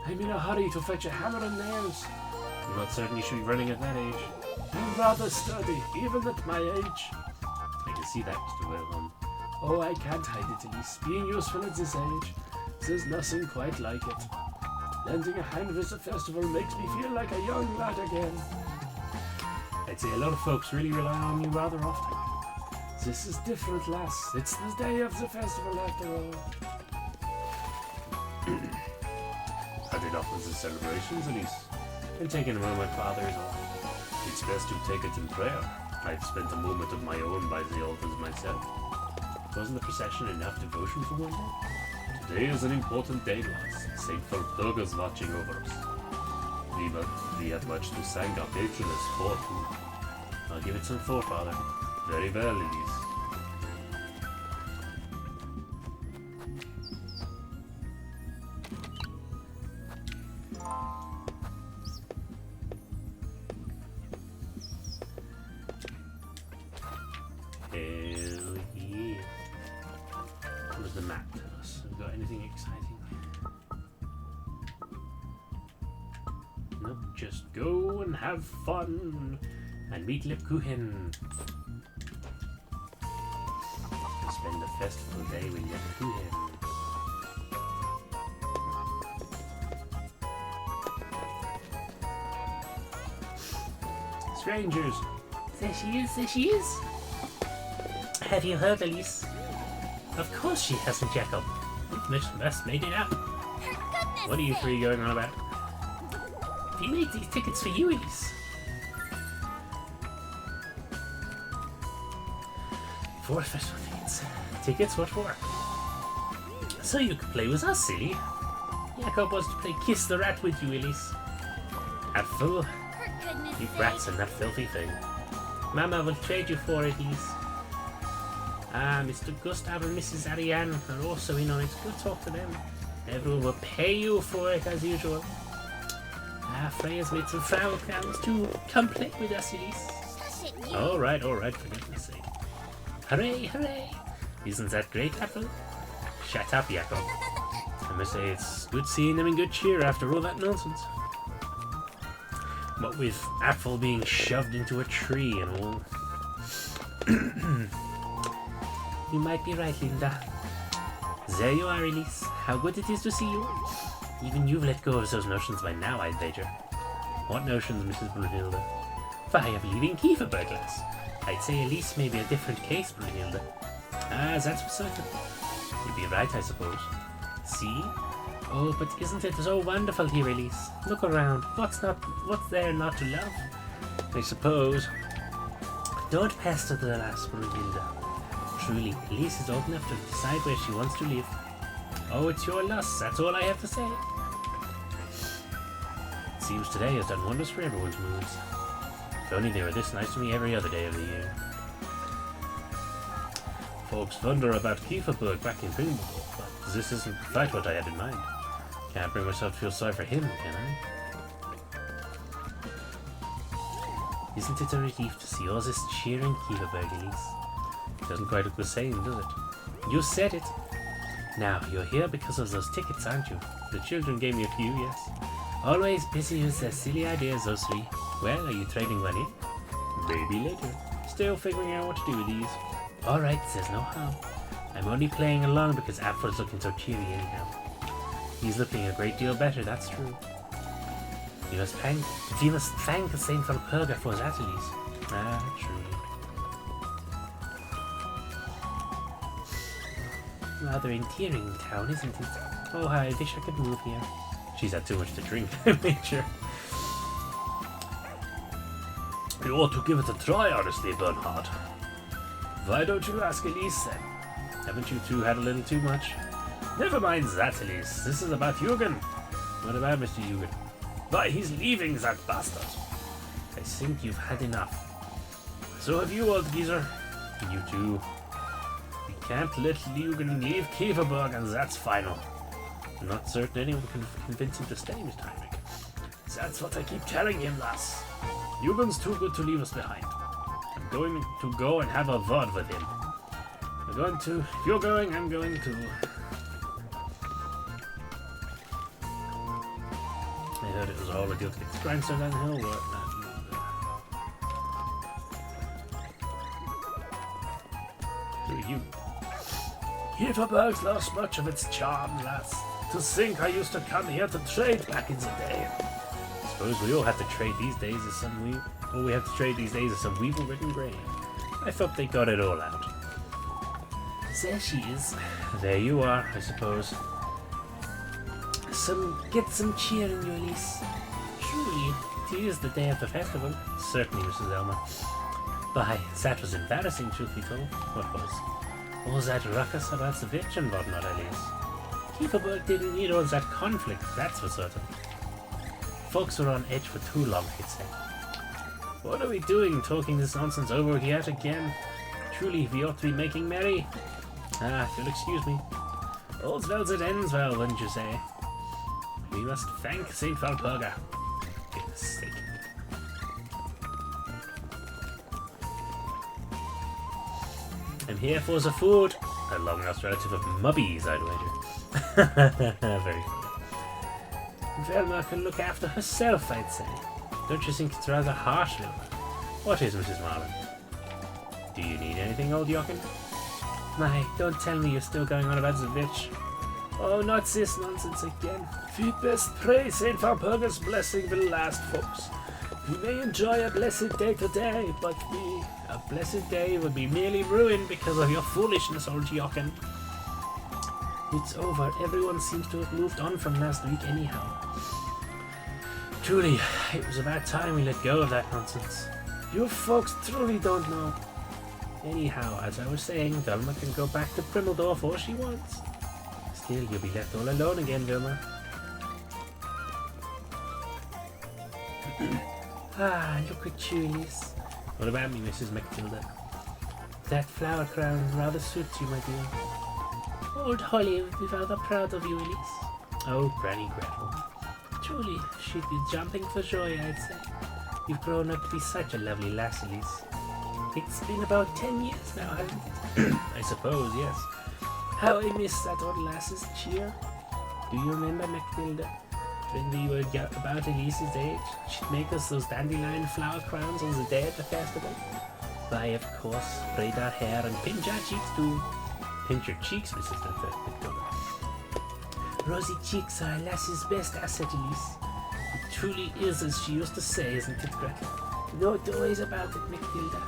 I'm in a hurry to fetch a hammer and nails. I'm not certain you should be running at that age. I'm rather sturdy, even at my age. I can see that, Mr. Wilhelm. Oh, I can't hide it, Elise. Being useful at this age, there's nothing quite like it. Lending a hand with the festival makes me feel like a young lad again. I'd say a lot of folks really rely on you rather often. This is different, lass. It's the day of the festival after all. Had enough of the celebrations, Elise. I'm taking a moment, Father is all. It's best to take it in prayer. I've spent a moment of my own by the altars myself. Wasn't the procession enough devotion for one day? Today is an important day, lass. Saint Walpurga's watching over us. We have much to thank our patroness for, too. I'll give it some thought, Father. Very well, Elise. Hell yeah. What does the map tell us? Have we got anything exciting? Nope, just go and have fun and meet Lebkuchen. Spend a festival day with Lebkuchen. Strangers. There she is, there she is. Have you heard, Elise? Of course she hasn't, Jacob. Must made it up. What are you three going on about? We made these tickets for you, Elise. 4 festival tickets. Tickets? What for? So you could play with us, silly. Jacob wants to play Kiss the Rat with you, Elise. Have fool. You brats and that filthy thing. Mama will trade you for it, Elise. Mr. Gustav and Mrs. Ariane are also in on it. Go talk to them. Everyone will pay you for it as usual. Freya's made some foul plans to come play with us, Elise. Alright, for goodness sake. Hooray, hooray! Isn't that great, Apple? Shut up, Jacob. I must say it's good seeing them in good cheer after all that nonsense. What with Apple being shoved into a tree and all. You might be right, Linda. There you are, Elise. How good it is to see you. Even you've let go of those notions by now, I'd wager. What notions, Mrs. Brunhilde? Why, of leaving Kiefer burglars. I'd say Elise may be a different case, Brunhilde. That's for certain. You'd be right, I suppose. See? Oh, but isn't it so wonderful here, Elise? Look around. What's there not to love? I suppose. Don't pester the lass, Brunhilde. Truly, Elise is old enough to decide where she wants to live. Oh, it's your loss, that's all I have to say. It seems today has done wonders for everyone's moods. If only they were this nice to me every other day of the year. Folks wonder about Kieferberg back in Pimble, but this isn't quite what I had in mind. Can't bring myself to feel sorry for him, can I? Isn't it a relief to see all this cheering Kieferberg, Elise? It doesn't quite look the same, does it? You said it! Now, you're here because of those tickets, aren't you? The children gave me a few, yes. Always busy with their silly ideas, those three. Well, are you trading one in? Maybe later. Still figuring out what to do with these. Alright, there's no harm. I'm only playing along because Apfel's looking so cheery anyhow. He's looking a great deal better, that's true. You must thank Saint Valpurga for that, Elise. True. Rather endearing town, isn't it? Oh, I wish I could move here. She's had too much to drink, I'm sure. You ought to give it a try, honestly, Bernhard. Why don't you ask Elise then? Haven't you two had a little too much? Never mind that, Elise. This is about Jürgen. What about Mr. Jürgen? Why, he's leaving, that bastard. I think you've had enough. So have you, old geezer. You too. We can't let Jürgen leave Kieferberg, and that's final. I'm not certain anyone can convince him to stay, Mr. Heinrich. That's what I keep telling him, lass. Jürgen's too good to leave us behind. I'm going to go and have a word with him. If you're going, I'm going to. I heard it was all a deal to get the grandson down the hill. Who are you? Kieferberg's lost much of its charm, lass. To think I used to come here to trade back in the day. I suppose we all have to trade these days as some all we have to trade these days is some weevil-ridden grain. I thought they got it all out. There she is. There you are, I suppose. Get some cheer in you, Elise. Truly, it is the day of the festival. Certainly, Mrs. Elmer. Why, that was embarrassing, truth be told. What was? All that ruckus about the witch and whatnot, Elise. Kieferberg didn't need all that conflict, that's for certain. Folks were on edge for too long, I'd say. What are we doing, talking this nonsense over yet again? Truly, we ought to be making merry. If you'll excuse me. All's well that ends well, wouldn't you say? We must thank St. Valpurga. Goodness sake. I'm here for the food. A long-lost relative of Mubby's, I'd wager. Very funny. Velma can look after herself, I'd say. Don't you think it's rather harsh, Velma? What is, Mrs. Marlin? Do you need anything, old Jochen? My, don't tell me you're still going on about the witch. Oh, not this nonsense again. We best pray St. Valpurga's blessing will last, folks. We may enjoy a blessed day today, but a blessed day would be merely ruined because of your foolishness, old Jochen. It's over. Everyone seems to have moved on from last week anyhow. Truly, it was about time we let go of that nonsense. You folks truly don't know. Anyhow, as I was saying, Velma can go back to Primeldorf all she wants. Still, you'll be left all alone again, Velma. Look at you, Elise. What about me, Mrs. Matilda? That flower crown rather suits you, my dear. Old Holly would be rather proud of you, Elise. Oh, Granny Gretel. Truly, she'd be jumping for joy, I'd say. You've grown up to be such a lovely lass, Elise. It's been about 10 years now, hasn't it? I suppose, yes. How I miss that old lass's cheer. Do you remember, Matilda? When we were about Elise's age, she'd make us those dandelion flower crowns on the day at the festival. Why, of course, braid our hair and pinch our cheeks too. Pinch your cheeks, Mrs. Matilda. Rosy cheeks are a lass's best asset, Elise. It truly is as she used to say, isn't it, Gretel? No two ways about it, Matilda.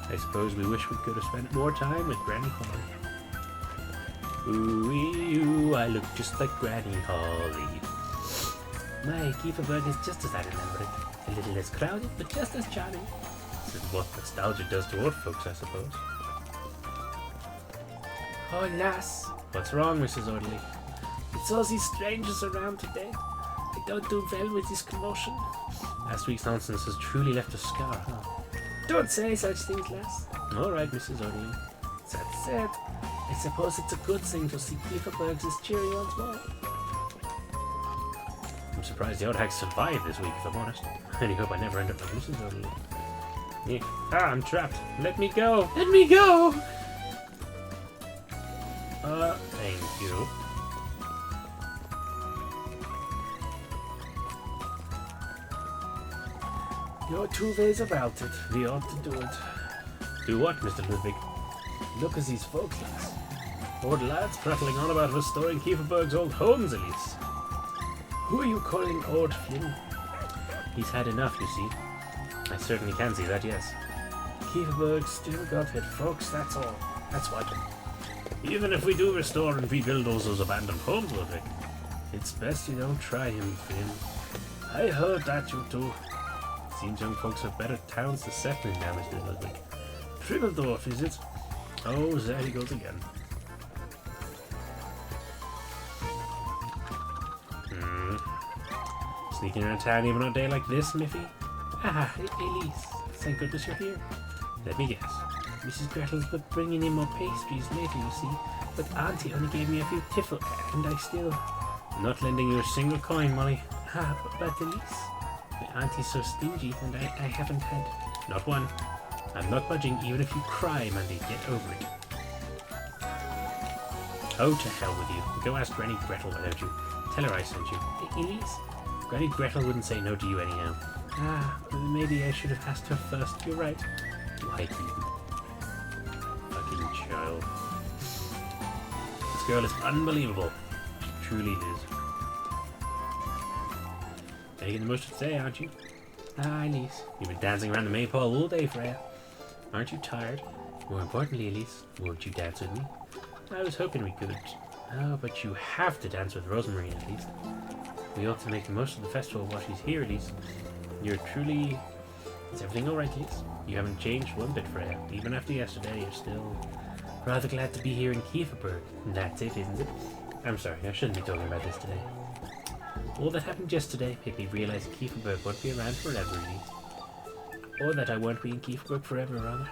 I suppose we wish we could have spent more time with Granny Holly. Ooh, I look just like Granny Holly. My Kieferberg is just as I remember it. A little less crowded, but just as charming. This is what nostalgia does to old folks, I suppose. Oh, lass. What's wrong, Mrs. Audley? It's all these strangers around today. I don't do well with this commotion. Last week's nonsense has truly left a scar, huh? Don't say such things, lass. All right, Mrs. Audley. That said, I suppose it's a good thing to see Kieferbergs as cheery once more. I'm surprised the old hag survived this week, if I'm honest. I really hope I never end up like Mrs. Audley. Yeah. I'm trapped. Let me go. Let me go! Thank you. There are two ways about it. We ought to do it. Do what, Mr. Ludwig? Look at these folks, lass. Old lads prattling on about restoring Kieferberg's old homes, Elise. Who are you calling Old Flynn? He's had enough, you see. I certainly can see that, yes. Kieferberg's still got it, folks, that's all. That's what. Even if we do restore and rebuild those abandoned homes, Ludwig, it's best you don't try him, Flynn. I heard that, you too. Seems young folks have better towns to settle in now, Mr. Ludwig. Primeldorf, is it? Oh, there he goes again. Sneaking around town even on a day like this, Miffy? Ah, Elise. Thank goodness you're here. Let me guess. Mrs. Gretel's been bringing in more pastries later, you see. But Auntie only gave me a few tiffle, and I still... I'm not lending you a single coin, Molly. Ah, but Elise... My Auntie's so stingy, and I haven't had... Not one. I'm not budging even if you cry, Mandy. Get over it. Oh, to hell with you. Go ask Granny Gretel, why don't you? Tell her I sent you. Elise? Granny Gretel wouldn't say no to you anyhow. Ah, maybe I should have asked her first. You're right. Why didn't? Fucking child. This girl is unbelievable. She truly is. Making the most of today, aren't you? Ah, Elise. You've been dancing around the maypole all day, Freya. Aren't you tired? More importantly, Elise, won't you dance with me? I was hoping we could. Oh, but you have to dance with Rosemary at least. We ought to make the most of the festival while she's here, Elise. You're truly... Is everything alright, Elise? You haven't changed one bit, Freya. Even after yesterday, you're still... rather glad to be here in Kieferberg. That's it, isn't it? I'm sorry, I shouldn't be talking about this today. All that happened yesterday made me realize Kieferberg won't be around forever, Elise. Or that I won't be in Kieferberg forever, rather.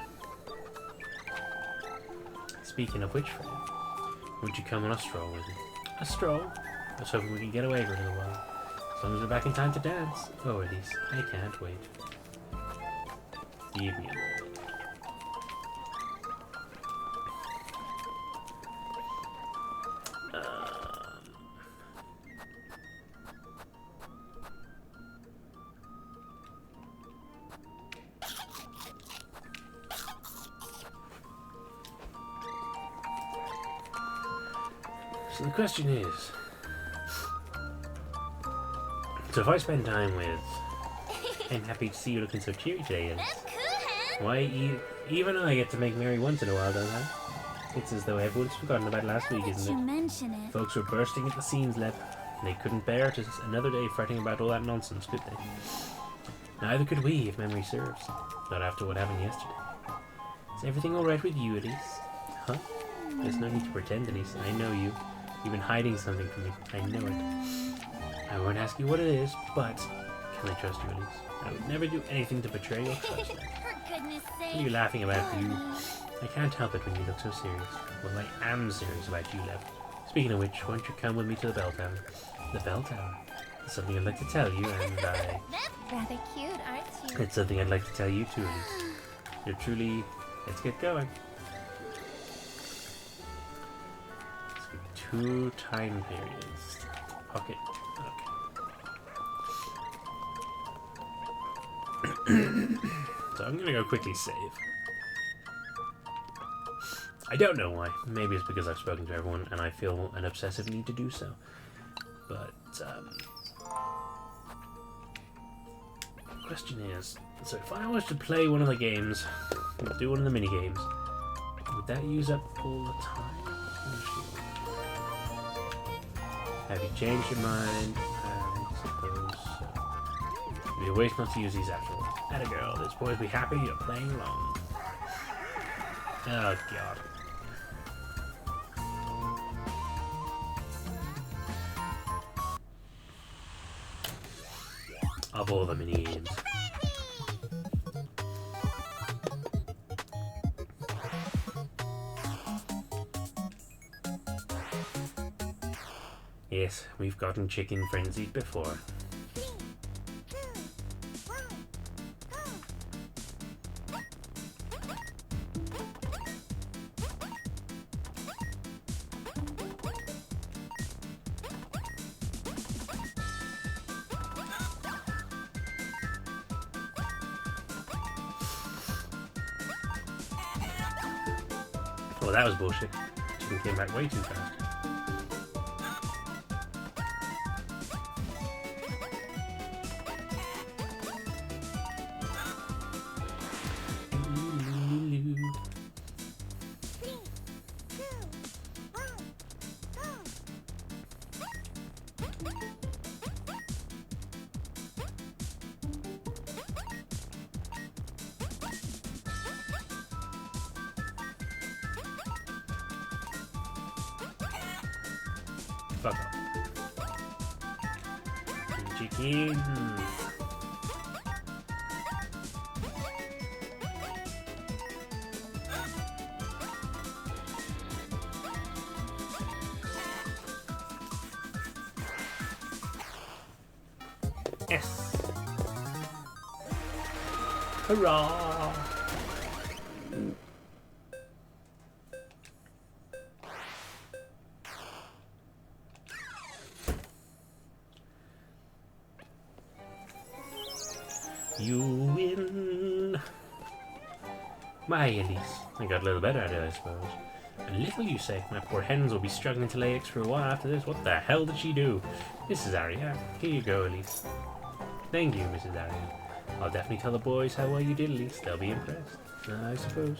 Speaking of which, Freya, would you come on a stroll with me? A stroll? I was hoping we could get away for a little while. As long as we're back in time to dance. Oh, Elise, I can't wait. Give me a moment. So the question is, So if I spend time with... I'm happy to see you looking so cheery today, Elise. That's cool, Why, even I get to make merry once in a while, don't I? It's as though everyone's forgotten about last week, you isn't it? mention it. Folks were bursting at the seams, Lep. They couldn't bear to another day fretting about all that nonsense, could they? Neither could we, if memory serves. Not after what happened yesterday. Is everything alright with you, Elise? Huh? There's no need to pretend, Elise. I know you. You've been hiding something from me. I know it. I won't ask you what it is, but can I trust you, Elise? I would never do anything to betray your trust. For goodness sake. What are you laughing about, you? I can't help it when you look so serious. Well, I am serious about you, Lev. Speaking of which, why don't you come with me to the bell tower? The bell tower? It's something I'd like to tell you, and I... Rather cute, aren't you? It's something I'd like to tell you too, Elise. You're truly... Let's get going. So 2 time periods. Pocket. Okay. So I'm gonna go quickly save. I don't know why. Maybe it's because I've spoken to everyone and I feel an obsessive need to do so. But, the question is, so if I was to play one of the games, do one of the mini games, would that use up all the time? Have you changed your mind? I suppose so. It'd be a waste not to use these after all. Atta girl, this boys be happy you're playing along. Oh god. Of all the mini games. Yes, we've gotten chicken frenzied before. Oh, that was bullshit. Chicken came back way too fast. Fuck off. Chicken. Yes. Hurrah. You win. My Elise. I got a little better at it, I suppose. A little, you say? My poor hens will be struggling to lay eggs for a while after this. What the hell did she do? Mrs. Aria, here you go, Elise. Thank you, Mrs. Aria. I'll definitely tell the boys how well you did, Elise. They'll be impressed, I suppose.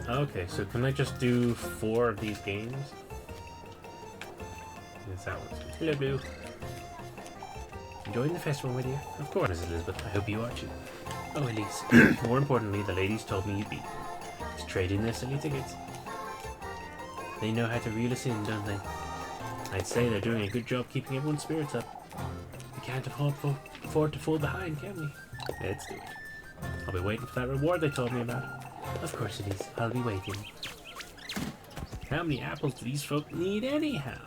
Okay, so can I just do 4 of these games? Yes, that one. Hello, Blue. Enjoying the festival, my dear? Of course, Mrs. Elizabeth. I hope you are too. Oh, Elise. More importantly, the ladies told me you'd be. Just trade in their silly tickets. They know how to reel us in, don't they? I'd say they're doing a good job keeping everyone's spirits up. We can't afford to fall behind, can we? Let's do it. I'll be waiting for that reward they told me about. Of course it is. I'll be waiting. How many apples do these folk need anyhow?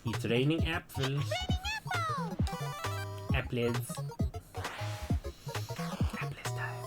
It's raining apples. Apples. Apples time.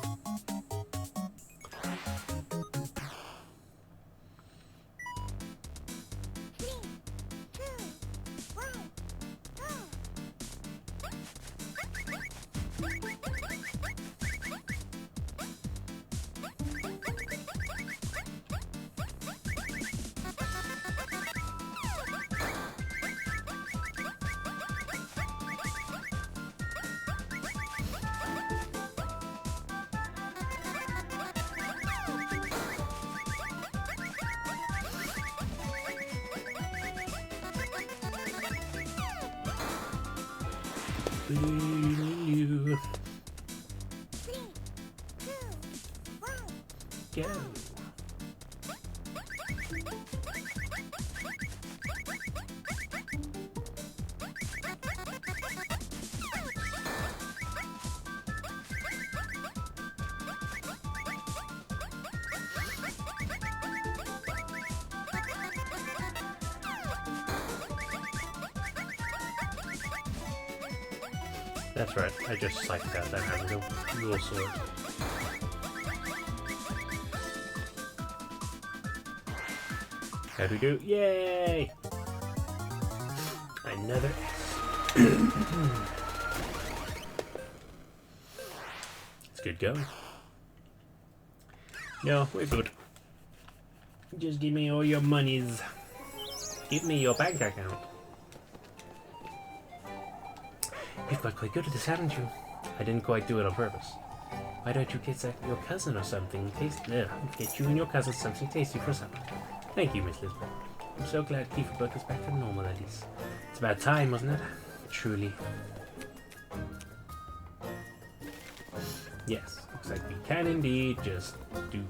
you. Go. That's right, I just psyched out that having a dual sword. How'd we do? Yay! Another S. It's good going. No, we're good. Just give me all your monies. Give me your bank account. You've got quite good at this, haven't you? I didn't quite do it on purpose. Why don't you get your cousin or something? Get you and your cousin something tasty for supper. Thank you, Miss Lisbeth. I'm so glad Kieferberg is back to normal, at least. It's about time, wasn't it? Truly. Yes, looks like we can indeed just do.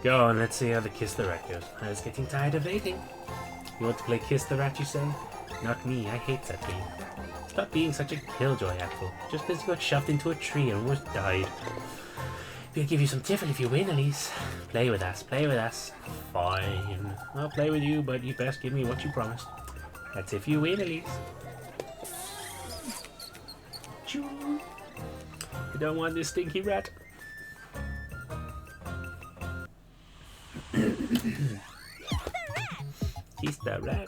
Go on, let's see how the Kiss the Rat goes. I was getting tired of waiting. You want to play Kiss the Rat, you say? Not me, I hate that game. Stop being such a killjoy, Apple. Just because you got shoved into a tree and almost died. We'll give you some tiffle if you win, Elise. Play with us, play with us. Fine. I'll play with you, but you best give me what you promised. That's if you win, Elise. Choo. You don't want this stinky rat. He's the rat.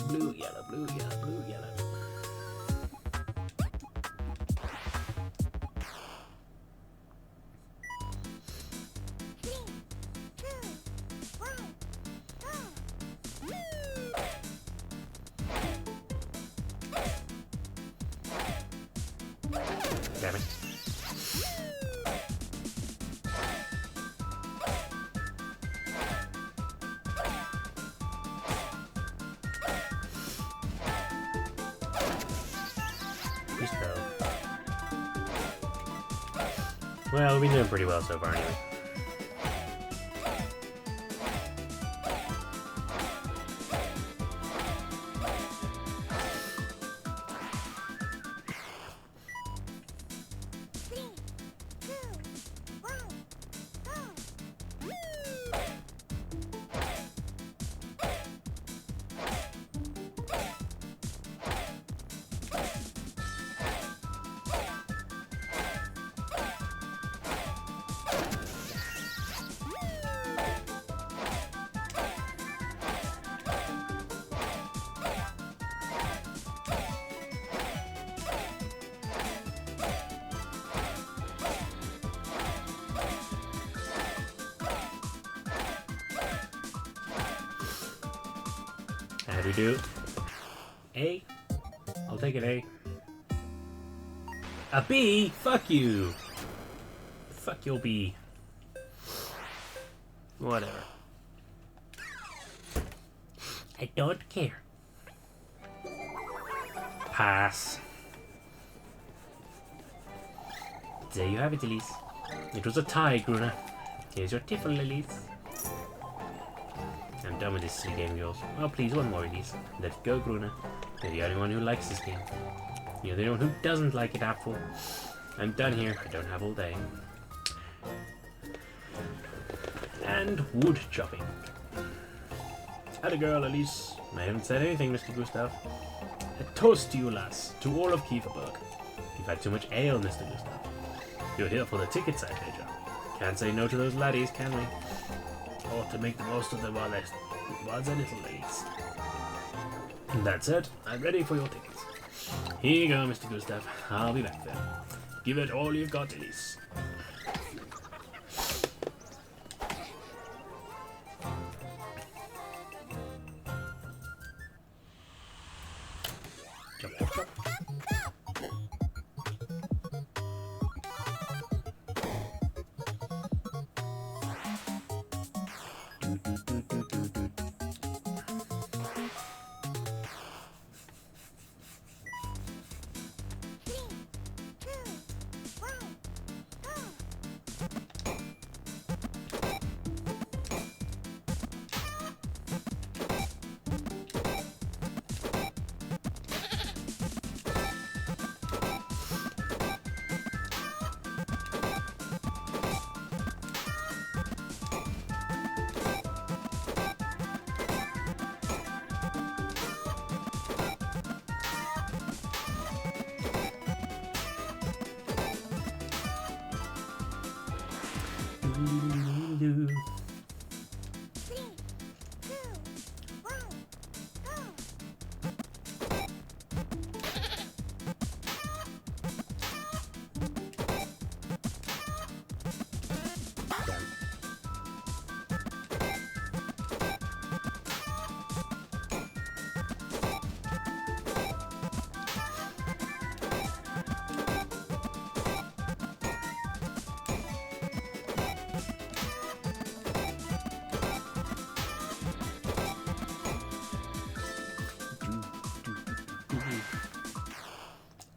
Blue, yellow, blue, yellow, blue, yellow. Damn it. Just go. Well, we've been doing pretty well so far anyway. How do we do? A? I'll take an A. A B? Fuck you! Fuck your B. Whatever. I don't care. Pass. There you have it, Elise. It was a tie, Gruna. Here's your tiffle, Elise. I'm done with this silly game of yours. Oh, please, one more, Elise. Let it go, Gruna. You're the only one who likes this game. You're the only one who doesn't like it, Apple. I'm done here. I don't have all day. And wood chopping. Atta girl, Elise. I haven't said anything, Mr. Gustav. A toast to you, lass. To all of Kieferberg. You've had too much ale, Mr. Gustav. You're here for the tickets, I Major. Can't say no to those laddies, can we? Ought to make the most of them while they're little ladies. That's it. I'm ready for your tickets. Here you go, Mr. Gustav. I'll be back then. Give it all you've got, Elise. Jump, jump, jump.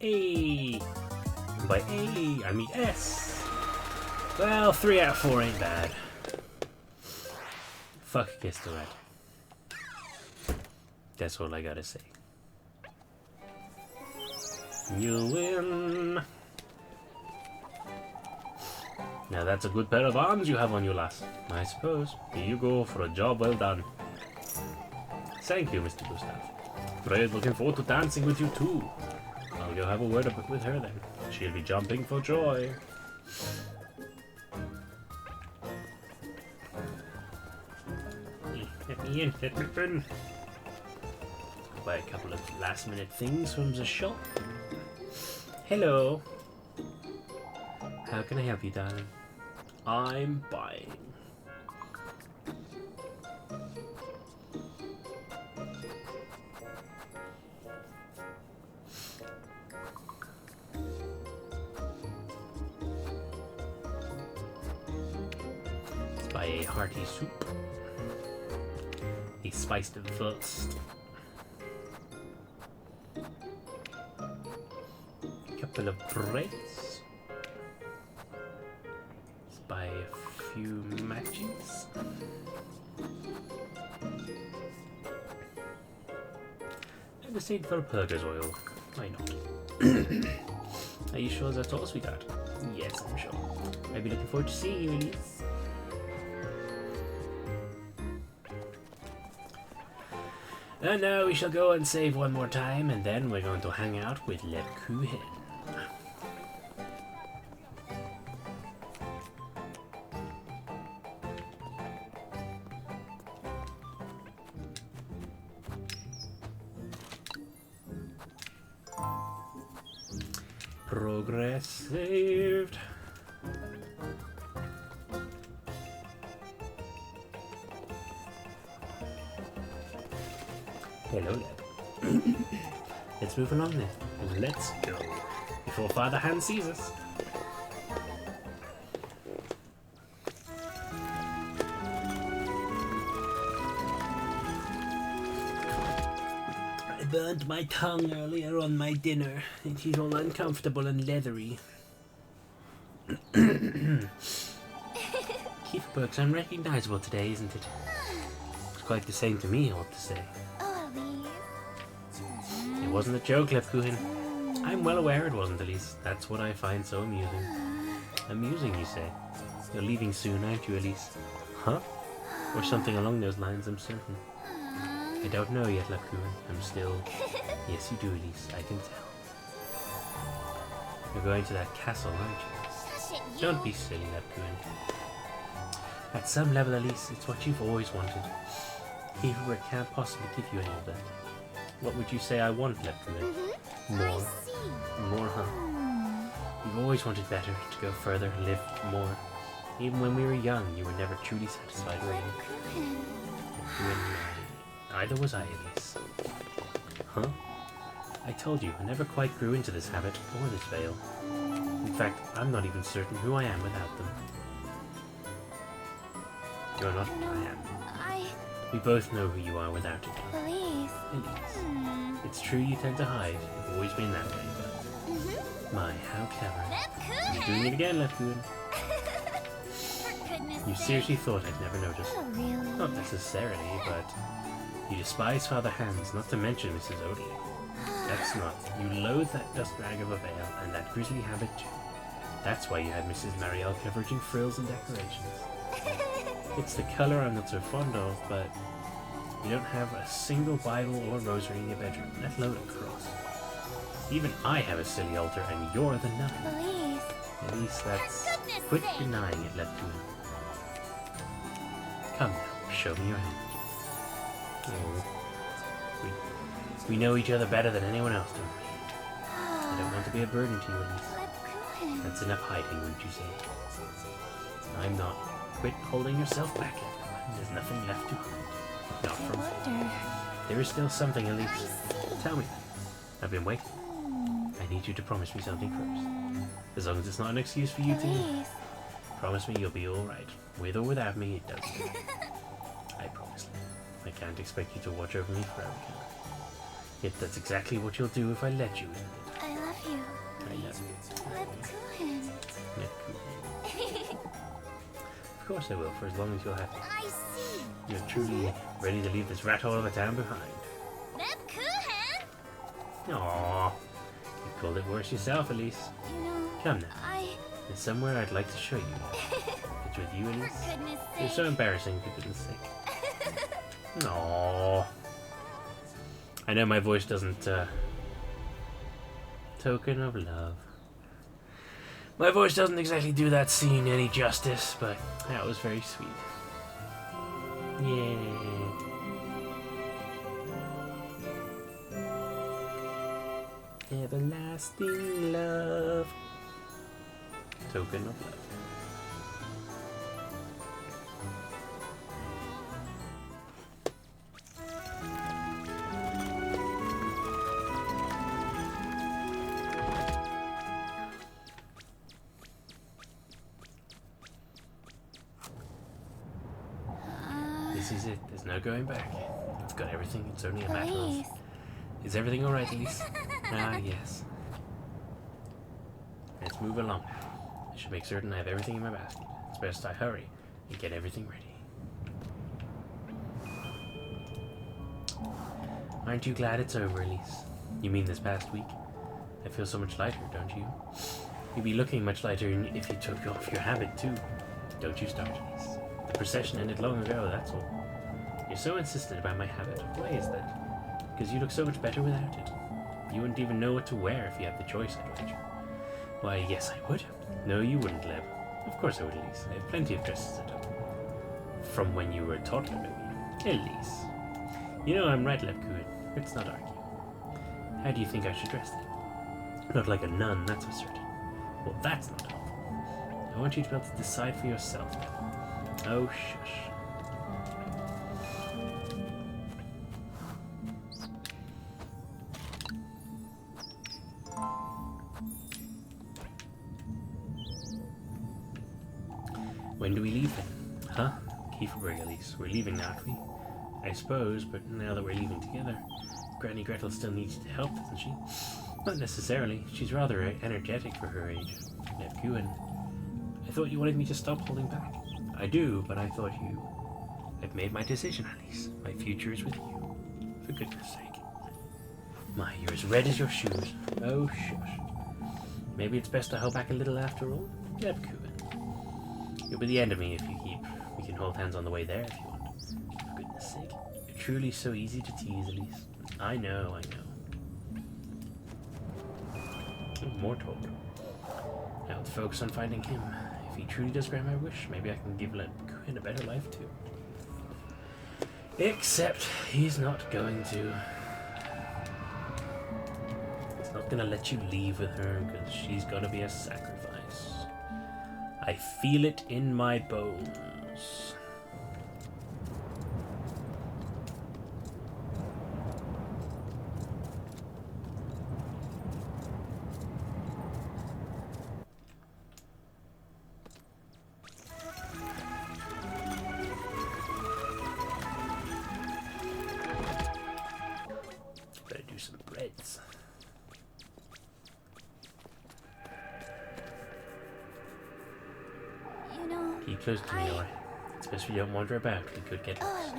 A. And by A, I mean S. Well, 3 out of 4 ain't bad. Fuck against the rat. That's all I gotta say. You win. Now that's a good pair of arms you have on you, lass. I suppose. Here you go for a job well done. Thank you, Mr. Gustav. Freya's looking forward to dancing with you too. I'll go have a word with her then. She'll be jumping for joy. Let me in, let me in. Buy a couple of last minute things from the shop. Hello. How can I help you, darling? I'm buying. Let's buy a hearty soup. A spiced wurst. A couple of breads. Let's buy a few matches. And a St. Verperger's oil. Why not? Are you sure that's all, sweetheart? Yes, I'm sure. I'll be looking forward to seeing you, Elise. And now we shall go and save one more time, and then we're going to hang out with Kuchen. Progress saved. Hello, lad. Let's move along then. Let's go. Before Father Hans sees us. I burned my tongue earlier on my dinner. It is all uncomfortable and leathery. Kieferberg's unrecognizable today, isn't it? It's quite the same to me, I ought to say. It wasn't a joke, Kuchen. I'm well aware it wasn't, Elise. That's what I find so amusing. Amusing, you say? You're leaving soon, aren't you, Elise? Huh? Or something along those lines, I'm certain. I don't know yet, Kuchen. I'm still... Yes, you do, Elise. I can tell. You're going to that castle, aren't you? Don't be silly, Kuchen. At some level, Elise, it's what you've always wanted. Kieferberg can't possibly give you any of that. What would you say I want, Kuchen? More. More, huh? You've always wanted better, to go further, live more. Even when we were young, you were never truly satisfied, were you? Neither was I, Elise. Huh? I told you, I never quite grew into this habit, or this veil. In fact, I'm not even certain who I am without them. You're not, I am. We both know who you are without it. Elise. Elise. It's true you tend to hide. You've always been that way, but... My, how clever. You're doing it again, Lepgoon. For goodness You sake. seriously thought I'd never noticed? Oh, really? Not necessarily, but... You despise Father Hans, not to mention Mrs. Odie. That's not. You loathe that dust rag of a veil, and that grisly habit too. That's why you had Mrs. Marielle covered in frills and decorations. It's the colour I'm not so fond of, but you don't have a single Bible or rosary in your bedroom, let alone a cross. Even I have a silly altar, and you're the nun. Elise. At least that's... For goodness Quit sake. denying it, Lepgoon. Come now, show me your hand. Oh. We know each other better than anyone else, don't we? I don't want to be a burden to you, Elise. Lepgoon. That's enough hiding, wouldn't you say? I'm not. Quit holding yourself back, everyone. There's nothing left to hide. Not I from me. wonder. There is still something, Elise. I see. Tell me. I've been waiting. I need you to promise me something first. As long as it's not an excuse for you to... Elise. Promise me you'll be alright. With or without me, it doesn't matter. I promise. I can't expect you to watch over me forever, can I? Yet that's exactly what you'll do if I let you, isn't it? I love you. I love you. Lepgoon. Lepgoon. Of course I will, for as long as you're happy. I see. You're truly ready to leave this rat hole of a town behind. Lepgoon. Aww. You called it worse yourself, Elise. You know, Come now. I... There's somewhere I'd like to show you. It's with you, For Elise. goodness You're sake. so embarrassing, for goodness sake. Aww. I know my voice doesn't, token of love. My voice doesn't exactly do that scene any justice, but that was very sweet. Yeah. Everlasting love. Token of love. This is it. There's no going back. I've got everything. It's only a matter of... Elise. Is everything alright, Elise? Ah, yes. Let's move along now. I should make certain I have everything in my basket. It's best I hurry and get everything ready. Aren't you glad it's over, Elise? You mean this past week? I feel so much lighter, don't you? You'd be looking much lighter if you took off your habit, too. Don't you start, Elise. The procession ended long ago, that's all. You're so insistent about my habit. Why is that? Because you look so much better without it. You wouldn't even know what to wear if you had the choice, I'd wager. Why, yes, I would. No, you wouldn't, Leb. Of course I would, Elise. I have plenty of dresses at home. From when you were a toddler, maybe. Elise. You know I'm right, Lepgoon. Let's not argue. How do you think I should dress then? Not like a nun, that's for certain. Well, that's not all. I want you to be able to decide for yourself now. Oh, shush. When do we leave then? Huh? Kieferberg, Elise. We're leaving now, aren't we? I suppose, but now that we're leaving together, Granny Gretel still needs help, doesn't she? Not necessarily. She's rather energetic for her age. Neptune. I thought you wanted me to stop holding back. I do, but I thought you... I've made my decision, Elise. My future is with you. For goodness sake. My, you're as red as your shoes. Oh, shush. Maybe it's best to hold back a little after all? Neptune. You'll be the end of me if you keep... We can hold hands on the way there if you want. For goodness sake. You're truly so easy to tease, Elise. I know, I know. More talk. Now let's focus on finding him. If he truly does grant my wish, maybe I can give Quinn a better life too. Except he's not going to. He's not gonna let you leave with her because she's gonna be a sacrifice. I feel it in my bones. close to me, alright? It's best we don't wander about. We could get lost.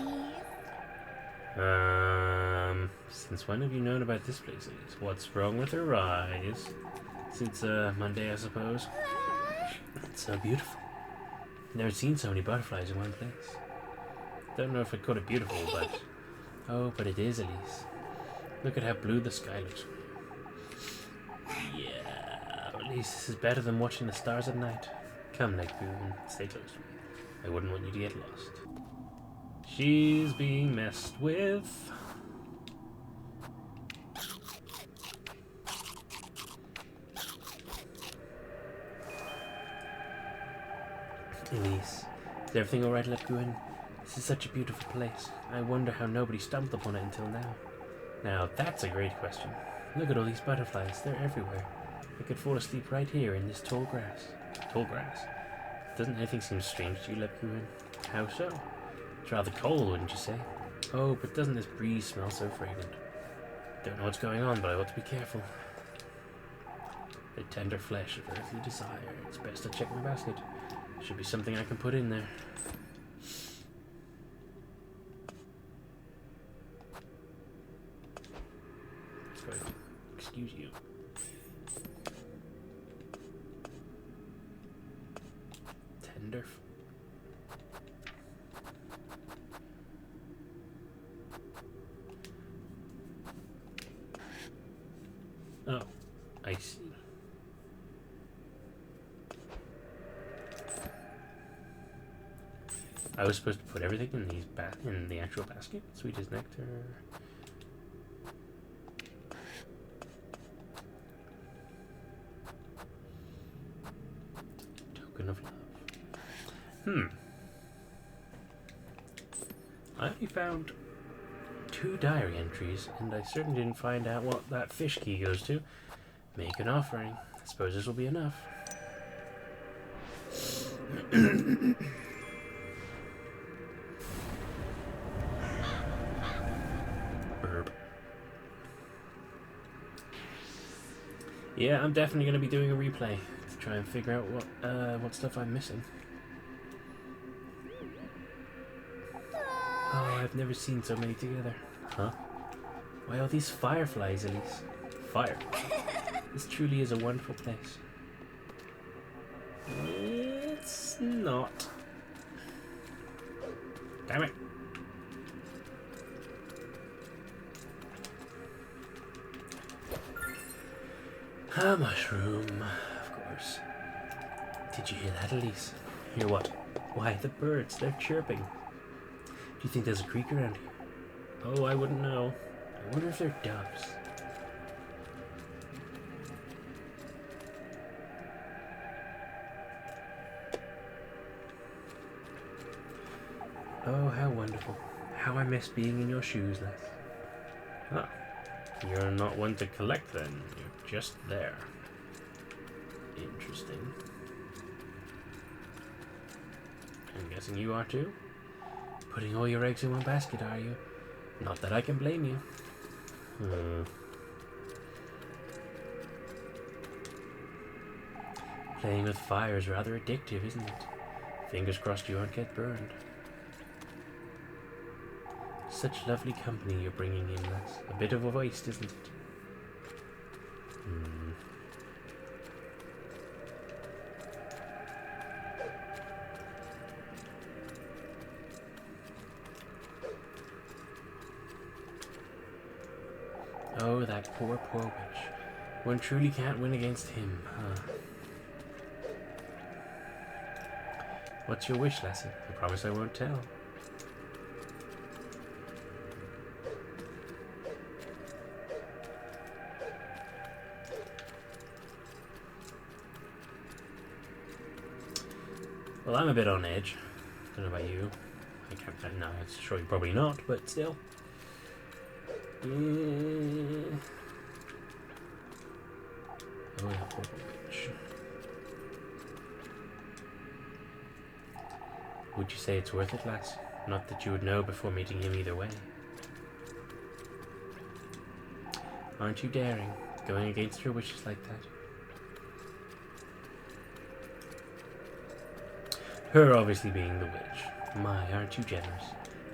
Since when have you known about this place, Elise? What's wrong with her eyes? Since, Monday, I suppose. It's so beautiful. Never seen so many butterflies in one place. Don't know if I'd call it beautiful, but... Oh, but it is, Elise. Look at how blue the sky looks. Yeah, at least this is better than watching the stars at night. Come, Neckboo, and stay close to me. I wouldn't want you to get lost. She's being messed with. Elise, is everything alright, Neckboo? This is such a beautiful place. I wonder how nobody stumbled upon it until now. Now, that's a great question. Look at all these butterflies. They're everywhere. I could fall asleep right here in this tall grass. Tall grass? Doesn't anything seem strange to you, Lepuin? How so? It's rather cold, wouldn't you say? Oh, but doesn't this breeze smell so fragrant? Don't know what's going on, but I ought to be careful. The tender flesh of earthly desire. It's best to check my basket. Should be something I can put in there. Sorry, excuse you. Tender. Oh, I see. I was supposed to put everything in these in the actual basket. Sweet as nectar. Token of love. I only found 2 diary entries, and I certainly didn't find out what that fish key goes to. Make an offering. I suppose this will be enough. Yeah, I'm definitely going to be doing a replay to try and figure out what stuff I'm missing. Oh, I've never seen so many together. Huh? Why all these fireflies, Elise? Fire. This truly is a wonderful place. It's not. Damn it. A mushroom, of course. Did you hear that, Elise? Hear what? Why, the birds, they're chirping. Do you think there's a creek around here? Oh, I wouldn't know. I wonder if they're doves. Oh, how wonderful. How I miss being in your shoes, Les. Huh. You're not one to collect, then. You're just there. Interesting. I'm guessing you are, too? Putting all your eggs in one basket, are you? Not that I can blame you. Playing with fire is rather addictive, isn't it? Fingers crossed you won't get burned. Such lovely company you're bringing in, Les. A bit of a waste, isn't it? Oh, that poor, poor witch. One truly can't win against him, huh? What's your wish, lassie? I promise I won't tell. Well, I'm a bit on edge. Don't know about you. I can't. No, it's sure you're probably not, but still. Oh, that poor witch. Would you say it's worth it, lass? Not that you would know before meeting him either way. Aren't you daring, going against your wishes like that? Her obviously being the witch. My, aren't you generous?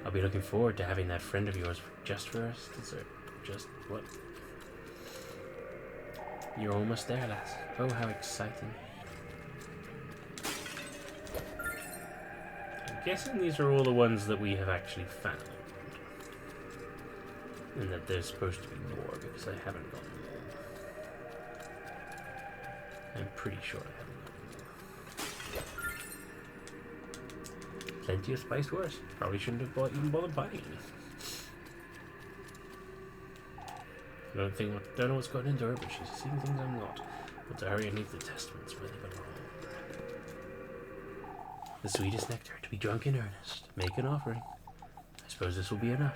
I'll be looking forward to having that friend of yours just for us dessert. Just what? You're almost there, lass. Oh, how exciting. I'm guessing these are all the ones that we have actually found. And that there's supposed to be more because I haven't gotten them all. I'm pretty sure I haven't gotten them all. Plenty of spiced worse. Probably shouldn't have even bothered buying any. Don't know what's gotten into her, but she's seeing things I'm not. But to hurry and leave the testaments where they belong. The sweetest nectar, to be drunk in earnest. Make an offering. I suppose this will be enough.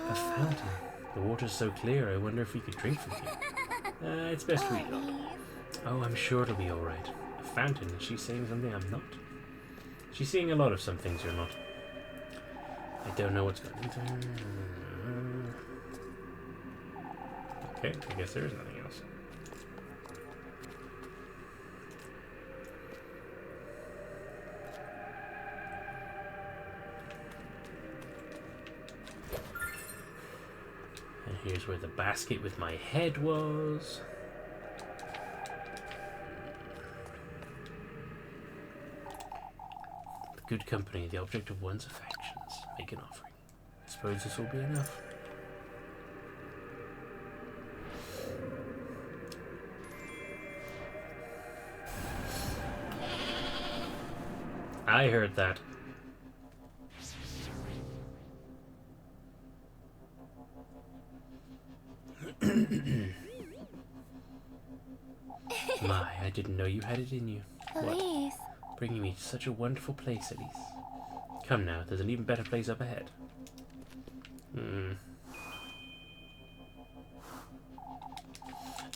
A fountain. The water's so clear, I wonder if we could drink from here. It's best we don't. Oh, I'm sure it'll be alright. A fountain, is she saying something I'm not? She's seeing a lot of some things you're not. I don't know what's going into her. Okay, I guess there is nothing else. And here's where the basket with my head was. Good company, the object of one's affections. Make an offering. I suppose this will be enough. I heard that. My, I didn't know you had it in you. Elise. Bringing me to such a wonderful place, Elise. Come now, there's an even better place up ahead.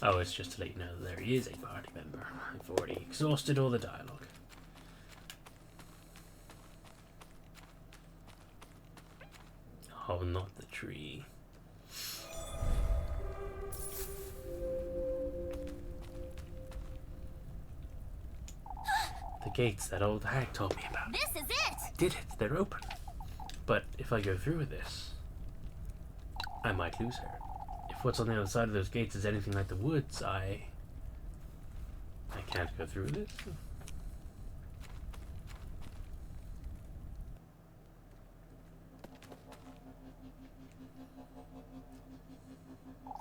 Oh, it's just to let you know that there is a party member. I've already exhausted all the dialogue. Oh, not the tree. The gates that old hag told me about. This is it! Did it? They're open. But if I go through with this, I might lose her. If what's on the other side of those gates is anything like the woods, I can't go through this.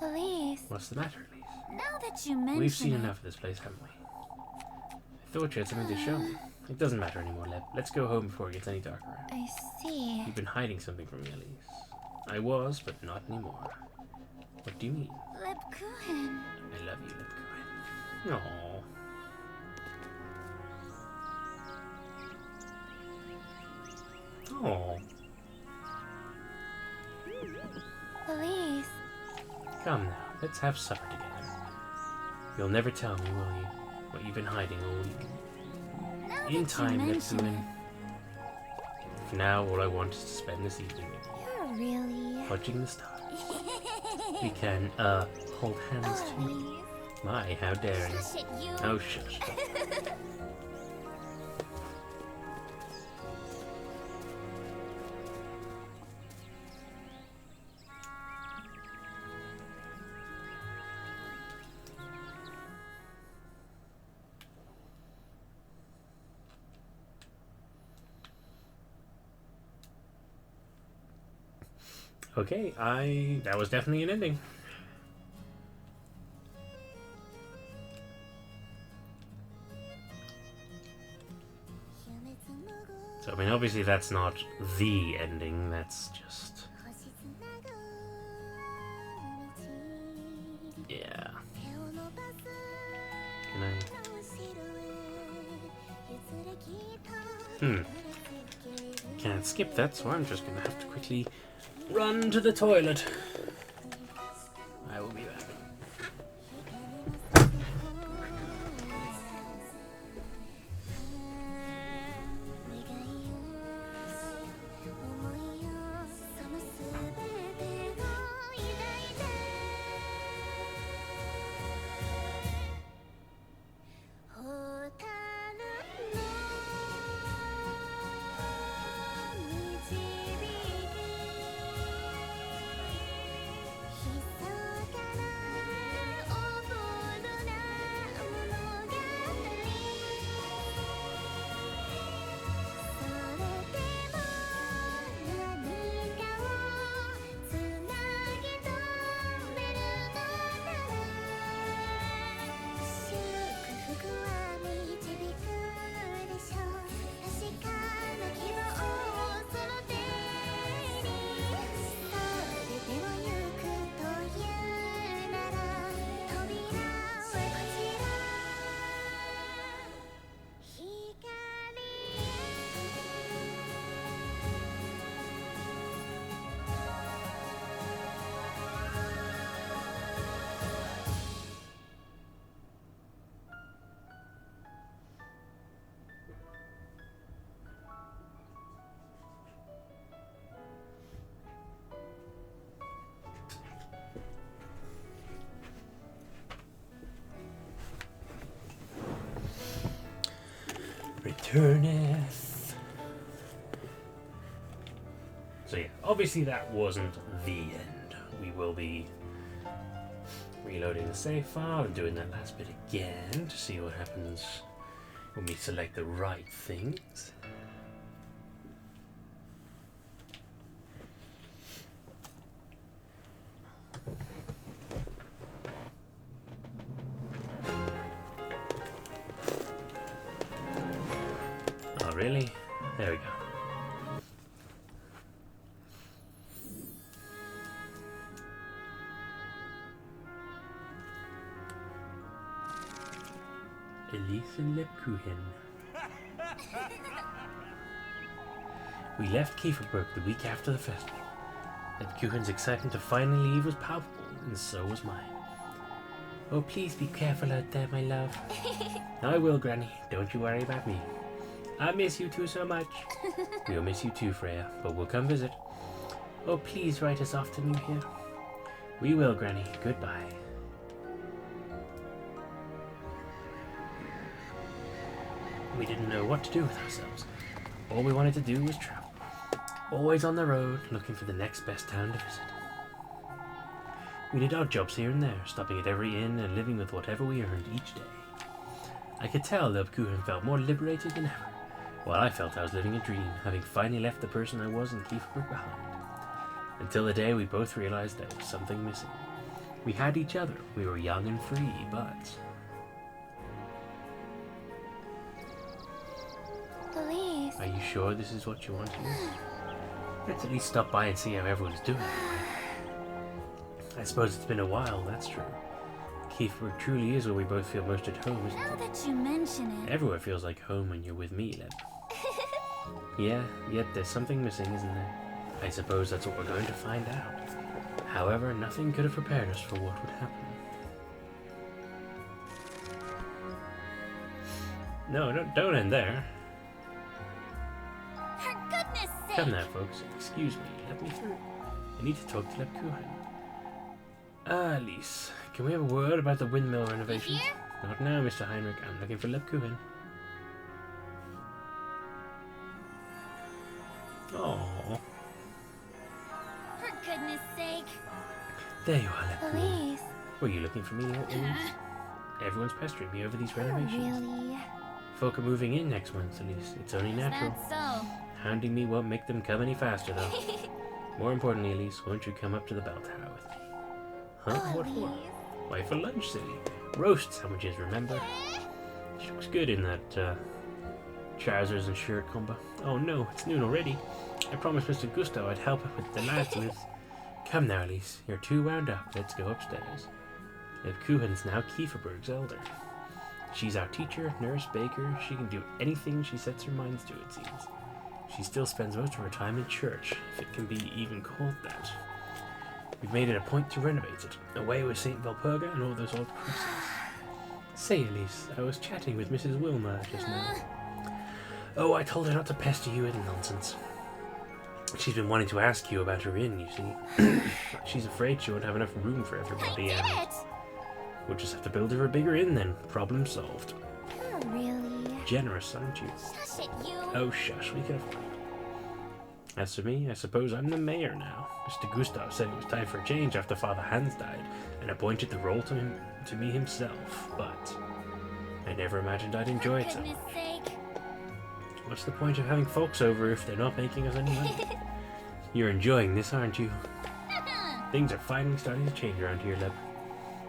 Elise. What's the matter, Elise? Now that you mention We've seen it, enough of this place, haven't we? I thought you had something to show me. It doesn't matter anymore, Leb. Let's go home before it gets any darker. I see. You've been hiding something from me, Elise. I was, but not anymore. What do you mean? Lebkuchen. I love you, Lebkuchen. Aww. Aww. Elise. Come now, let's have supper together. You'll never tell me, will you, what you've been hiding all week? Now In that time, you mention Lebkuchen. it, For now, all I want is to spend this evening with you, you're really... watching the stars. We can, hold hands too. Elise. My, how daring. Shush it, you. Oh, shush. Okay, that was definitely an ending. So, I mean, obviously that's not the ending, that's just... Yeah. Can I... Can't skip that, so I'm just gonna have to quickly run to the toilet. I will be back. returneth. So yeah, obviously that wasn't the end. We will be reloading the save file and doing that last bit again to see what happens when we select the right things. Oh really? There we go. Elise and Lebkuchen. We left Kieferberg the week after the festival. Lebkuchen's excitement to finally leave was palpable, and so was mine. Oh, please be careful out there, my love. I will, Granny. Don't you worry about me. I miss you two so much. We'll miss you too, Freya, but we'll come visit. Oh, please write us off to New Year. We will, Granny. Goodbye. We didn't know what to do with ourselves. All we wanted to do was travel. Always on the road, looking for the next best town to visit. We did odd jobs here and there, stopping at every inn and living with whatever we earned each day. I could tell Lebkuchen felt more liberated than ever, while I felt I was living a dream, having finally left the person I was in Kieferberg behind. Until the day we both realized there was something missing. We had each other, we were young and free, but... Elise. Are you sure this is what you want to do? Let's at least stop by and see how everyone's doing. I suppose it's been a while, that's true. Kieferberg truly is where we both feel most at home, isn't it? Now that you mention it. Everywhere feels like home when you're with me, Leb. Yeah, yet there's something missing, isn't there? I suppose that's what we're going to find out. However, nothing could have prepared us for what would happen. No, don't end there. For goodness sake. Come now, folks. Excuse me. Let me through. I need to talk to Lebkuchen. Elise, can we have a word about the windmill renovations? Here? Not now, Mr. Heinrich. I'm looking for Lebkuchen. Oh. For goodness sake. There you are, Lebkuchen. Elise. Were you looking for me, Elise? Everyone's pestering me over these Oh, renovations. really? Folk are moving in next month, Elise. It's only natural. Is that so? Hounding me won't make them come any faster, though. More importantly, Elise, won't you come up to the bell tower with me? Huh? Oh, What for? Elise. Why, for lunch, silly. Roast sandwiches, remember? She looks good in that, trousers and shirt combo. Oh no, it's noon already. I promised Mr. Gusto I'd help with the lads with... Come now, Elise. You're too wound up. Let's go upstairs. Lebkuchen's now Kieferberg's elder. She's our teacher, nurse, baker. She can do anything she sets her mind to, it seems. She still spends most of her time in church, if it can be even called that. We've made it a point to renovate it, away with St. Valpurga and all those old crosses. Say, Elise, I was chatting with Mrs. Wilmer just now. Oh, I told her not to pester you with nonsense. She's been wanting to ask you about her inn, you see. She's afraid she won't have enough room for everybody, I and did it! we'll just have to build her a bigger inn then. Problem solved. Oh, really? Generous, aren't you? Shush it, you. Oh, shush, we can afford it. As for me, I suppose I'm the mayor now. Mr. Gustav said it was time for a change after Father Hans died, and appointed the role to me himself, but I never imagined I'd enjoy it so goodness much. sake. What's the point of having folks over if they're not making us any money? You're enjoying this, aren't you? Things are finally starting to change around here, Leb.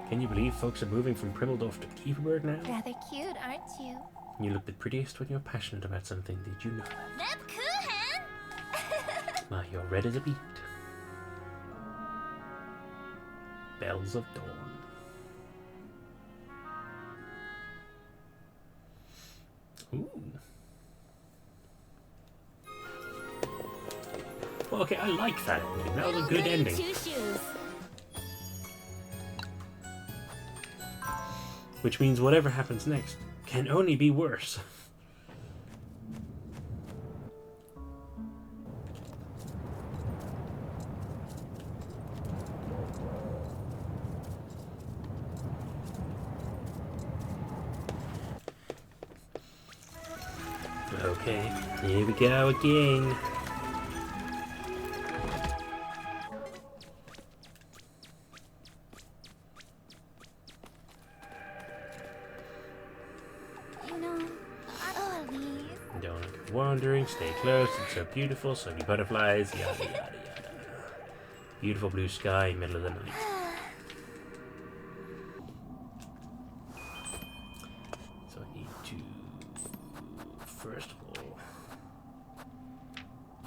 Can you believe folks are moving from Primmeldorf to Kieferberg now? Rather cute, aren't you? You look the prettiest when you're passionate about something. Did you know that? Lebkuchen! Ah, you're red as a beet. Bells of dawn. Ooh. Well, okay, I like that ending. That was a good ending. Two shoes. Which means whatever happens next can only be worse. Okay, here we go again. You know, oh, please. Don't go wandering, stay close, it's so beautiful, so many butterflies, yada yada yada. Beautiful blue sky, middle of the night. So I need to, first of all,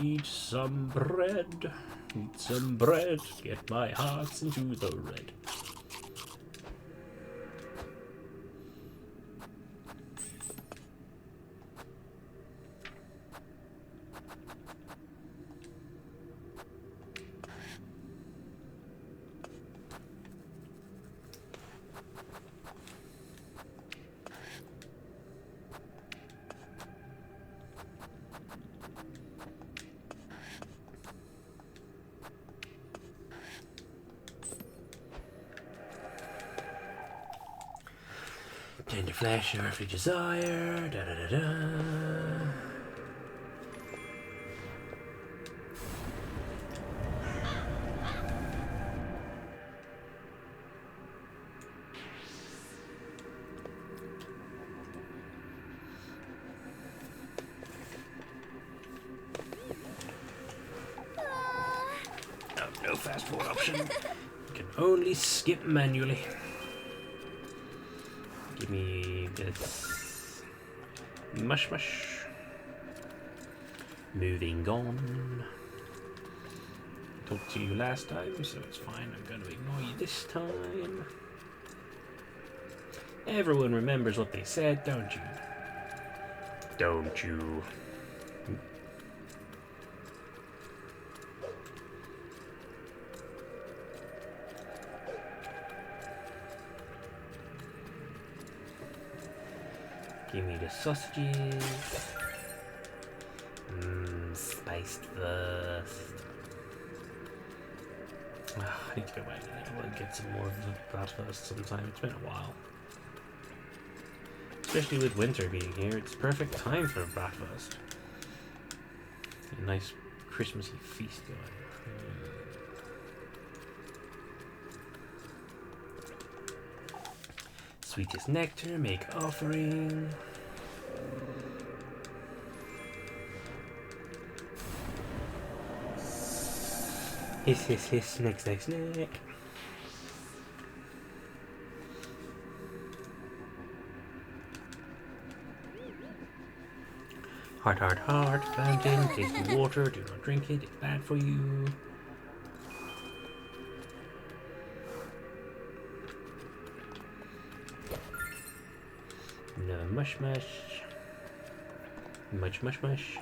eat some bread. Eat some bread, get my hearts into the red. Tender flesh, your earthly desire. Da da da da. Oh, no fast forward option. You can only skip manually. Give me this mush mush. Moving on. Talked to you last time, so it's fine. I'm going to ignore you this time. Everyone remembers what they said, don't you? Don't you? Give me the sausages. Spiced first. I need to go back and get some more of that first sometime. It's been a while. Especially with winter being here, it's perfect time for a bratwurst. A nice Christmassy feast going. Sweetest nectar, make offering. Hiss, hiss, hiss, snack, snack, snack. Heart, heart, heart, fountain, tasty water, do not drink it, it's bad for you. Another mush mush. Much mush mush.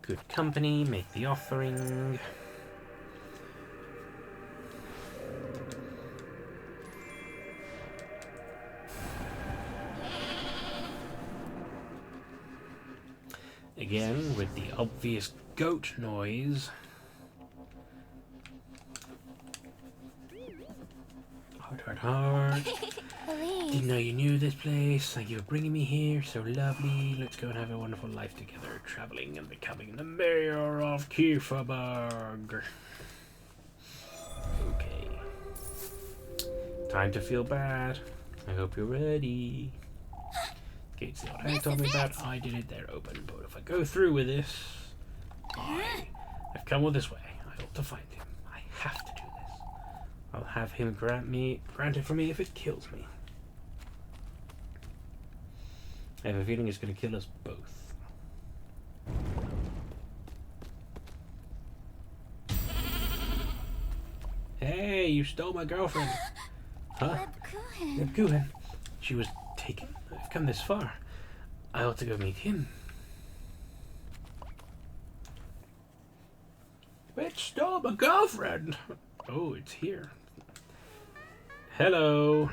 Good company, make the offering. Again, with the obvious goat noise. Heart, heart, heart. Didn't know you knew this place. Thank you for bringing me here. So lovely. Let's go and have a wonderful life together, traveling and becoming the mayor of Kieferberg. Okay. Time to feel bad. I hope you're ready. Gates the old hag told me about. I did it. They're open. But if I go through with this, I've come all this way. I ought to find him. I have to do this. I'll have him grant it for me if it kills me. I have a feeling it's going to kill us both. Hey, you stole my girlfriend. Huh? Kuchen. She was taken. I've come this far. I ought to go meet him. Which stole my girlfriend? Oh, it's here. Hello.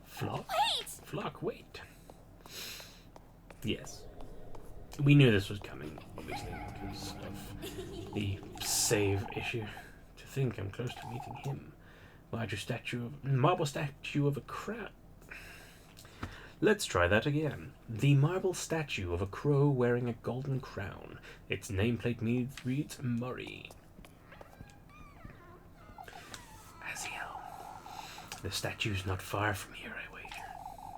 Flock? Wait! Flock, wait. Yes. We knew this was coming, obviously, because of the save issue. To think I'm close to meeting him. Marble statue of a crow. Let's try that again. The marble statue of a crow wearing a golden crown. Its nameplate reads Murray. Aziel. The statue's not far from here, I wager.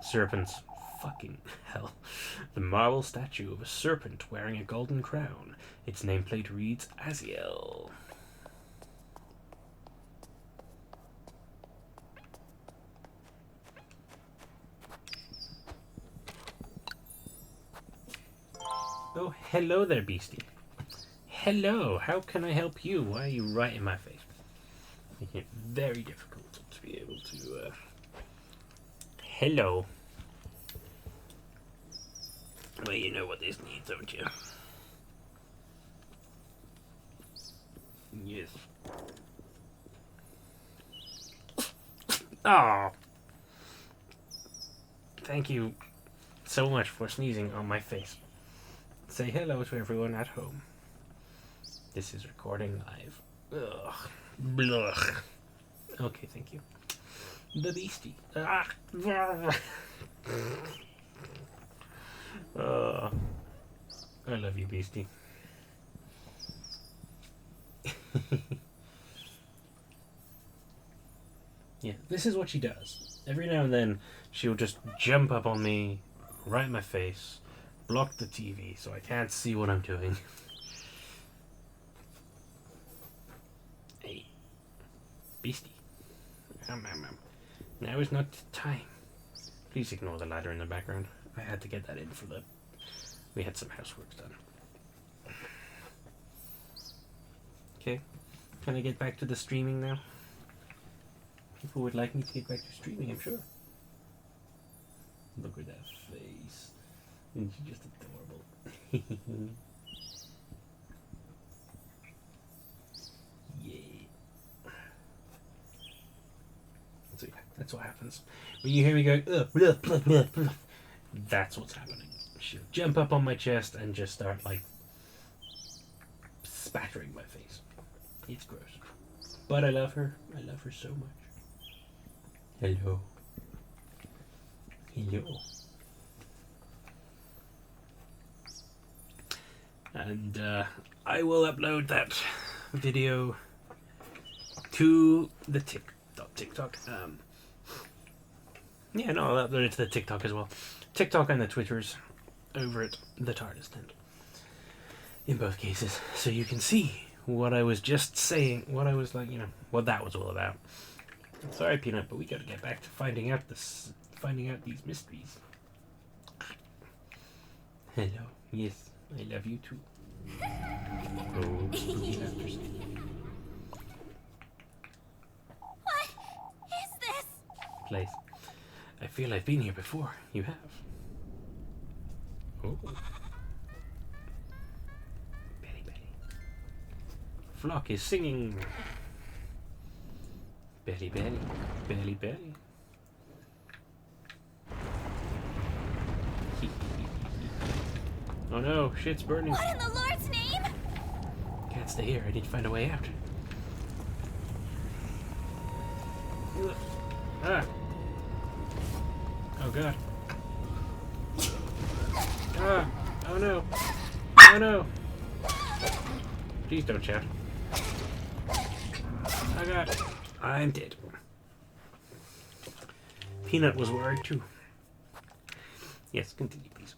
Serpents. Fucking hell. The marble statue of a serpent wearing a golden crown. Its nameplate reads Aziel. Oh, hello there, beastie. Hello, how can I help you? Why are you right in my face? Making it very difficult to be able to, Hello. Well, you know what this needs, don't you? Yes. Oh. Thank you so much for sneezing on my face. Say hello to everyone at home. This is recording live. Ugh. Blech. Okay, thank you. The beastie. Ah. I love you, beastie. Yeah, this is what she does. Every now and then, she'll just jump up on me, right in my face, block the TV so I can't see what I'm doing. Hey, beastie. Now is not the time. Please ignore the ladder in the background. I had to get that in for the... We had some housework done. Okay, can I get back to the streaming now? People would like me to get back to streaming, I'm sure. Look at that face. Isn't she just adorable? Yay. So yeah, that's what happens. When you hear me go, blah, blah, blah, blah, that's what's happening. She'll jump up on my chest and just start, like, spattering my face. It's gross. But I love her. I love her so much. Hello. Hello. And I will upload that video to the TikTok. Yeah, no, I'll upload it to the TikTok as well. TikTok and the Twitters over at the TARDIS tent. In both cases. So you can see what I was just saying, what I was like, what that was all about. Sorry, Peanut, but we gotta get back to finding out these mysteries. Hello. Yes, I love you too. Oh, spooky laughter. What is this? Place. I feel I've been here before. You have. Oh. Betty. Flock is singing. Betty. Oh no, shit's burning. What in the Lord's name? Can't stay here. I need to find a way out. Ah. Oh god. Ah. Oh no. Oh no. Please don't shout. Oh god. I'm dead. Peanut was worried too. Yes, continue, please.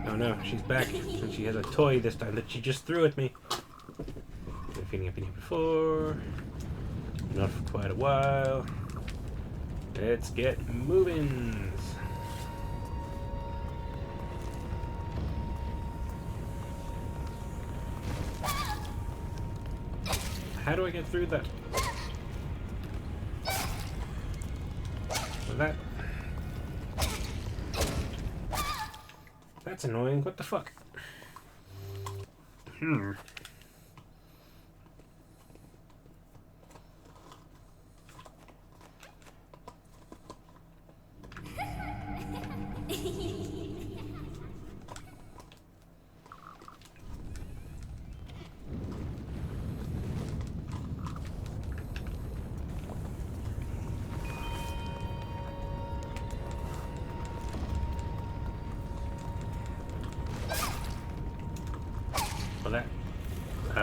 Oh no, she's back. And she has a toy this time that she just threw at me. Been feeding up in here before. Not for quite a while. Let's get moving. How do I get through that? That... That's annoying. What the fuck?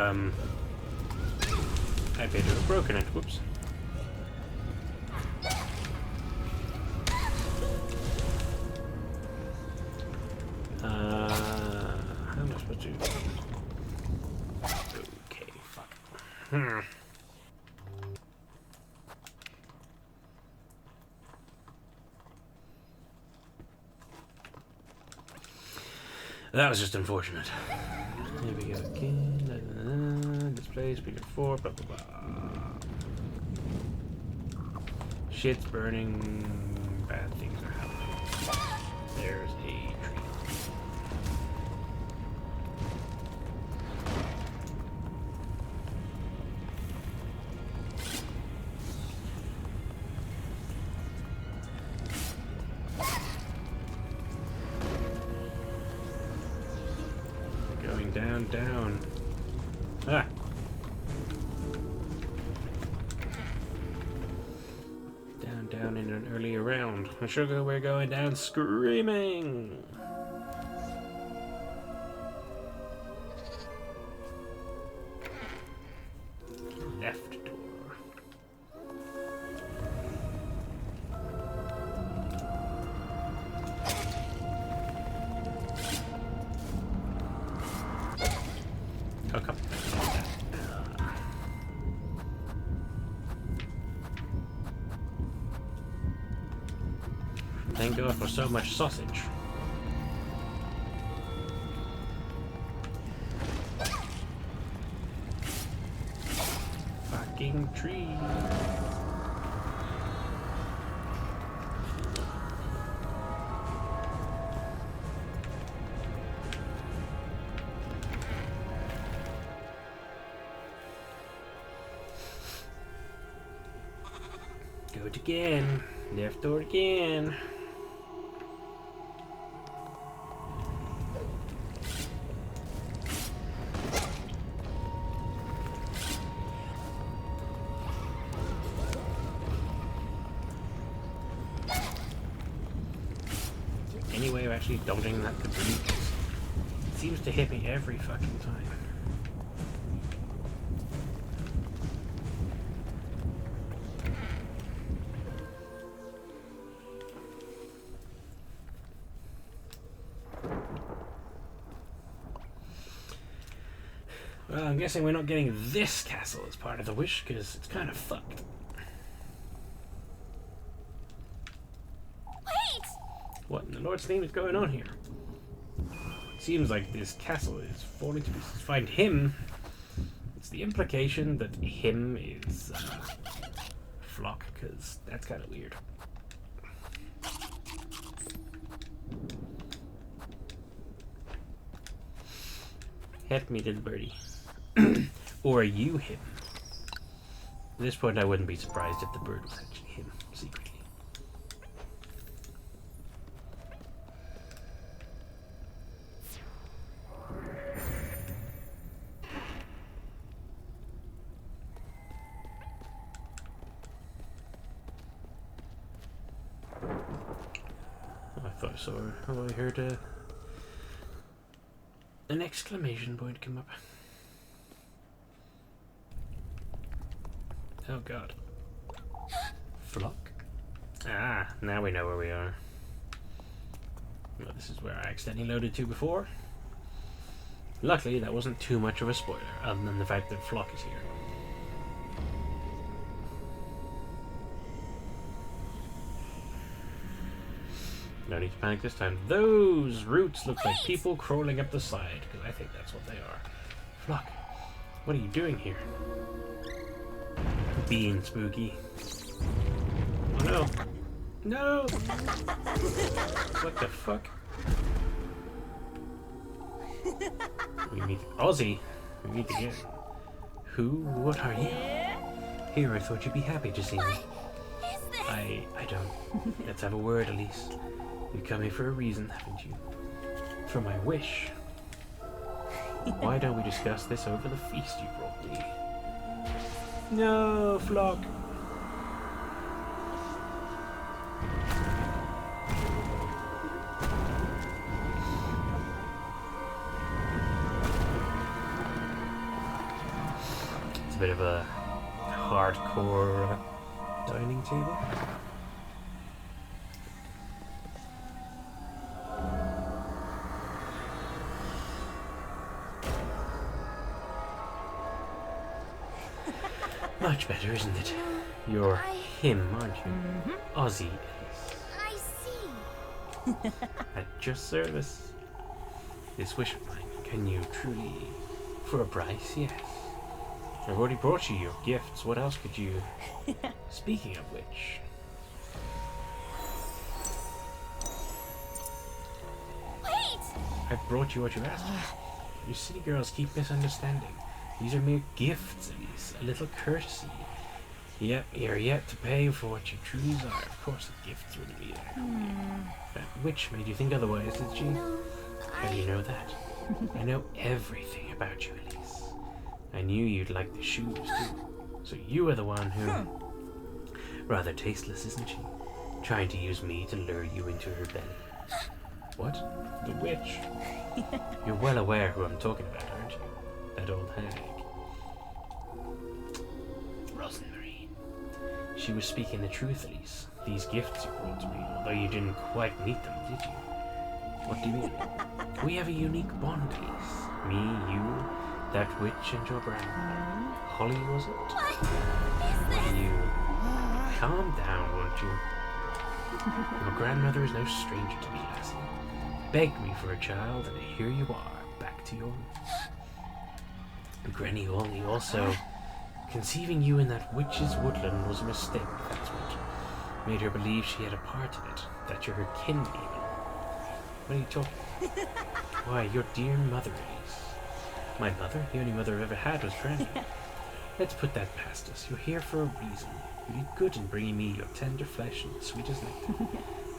I appear to have broken it. Whoops. How am I supposed to? Okay, fuck. That was just unfortunate. Here we go again. Display, speaker 4, blah blah blah. Shit's burning. Bad things are happening. There's a tree. Going down, down. Ah. Down in an earlier round. Sugar, we're going down screaming. Left door. Oh, come. Thank God for so much sausage. Fucking tree. Go it again. Left door again. Any way of actually dodging that debris? It seems to hit me every fucking time. Well, I'm guessing we're not getting this castle as part of the wish, because it's kind of fucked. Wait! What in the Lord's name is going on here? It seems like this castle is falling to pieces. Find him. It's the implication that him is Flock, because that's kind of weird. Help me, little birdie. Or are you him? At this point, I wouldn't be surprised if the bird was actually him, secretly. I thought I saw her. Oh, I heard an exclamation point come up. Oh god. Flock? Ah, now we know where we are. Well, this is where I accidentally loaded to before. Luckily, that wasn't too much of a spoiler, other than the fact that Flock is here. No need to panic this time. Those roots look like people crawling up the side, because I think that's what they are. Flock, what are you doing here? Being spooky. Oh no. No! What the fuck? We need Ozzy. We need to get. Who? What are you? Here, I thought you'd be happy to see me. Is this? I don't. Let's have a word, Elise. You've come here for a reason, haven't you? For my wish. Why don't we discuss this over the feast you brought me? No, Flock. a bit of a hardcore dining table. Much better, isn't it? You're him, aren't you? Ozzy is. I see. At your service. This wish of mine, can you truly... For a price, yes. I've already brought you your gifts. What else could you... Speaking of which... Wait! I've brought you what you asked for. You city girls keep misunderstanding. These are mere gifts, Elise. A little courtesy. Yep, you're yet to pay for what you truly desire. Of course the gifts wouldn't be there. That witch made you think otherwise, did she? No, How do you know that? I know everything about you, Elise. I knew you'd like the shoes, too. So you are the one who... Rather tasteless, isn't she? Trying to use me to lure you into her belly. What? The witch? You're well aware who I'm talking about, aren't you? That old hag. Rosemary. She was speaking the truth, Elise. These gifts you brought to me, although you didn't quite meet them, did you? What do you mean? We have a unique bond, Elise. Me, you, that witch, and your grandmother. Holly, was it? what is this? You... Calm down, won't you? Your grandmother is no stranger to me, lassie. Begged me for a child, and here you are, back to your roots. Granny Holly also... Conceiving you in that witch's woodland was a mistake, that's what. Made her believe she had a part in it, that you're her kin, even. What are you talking? Why, your dear mother, Elise. My mother? The only mother I've ever had was Granny. Let's put that past us. You're here for a reason. You did good in bringing me your tender flesh and sweet as nectar.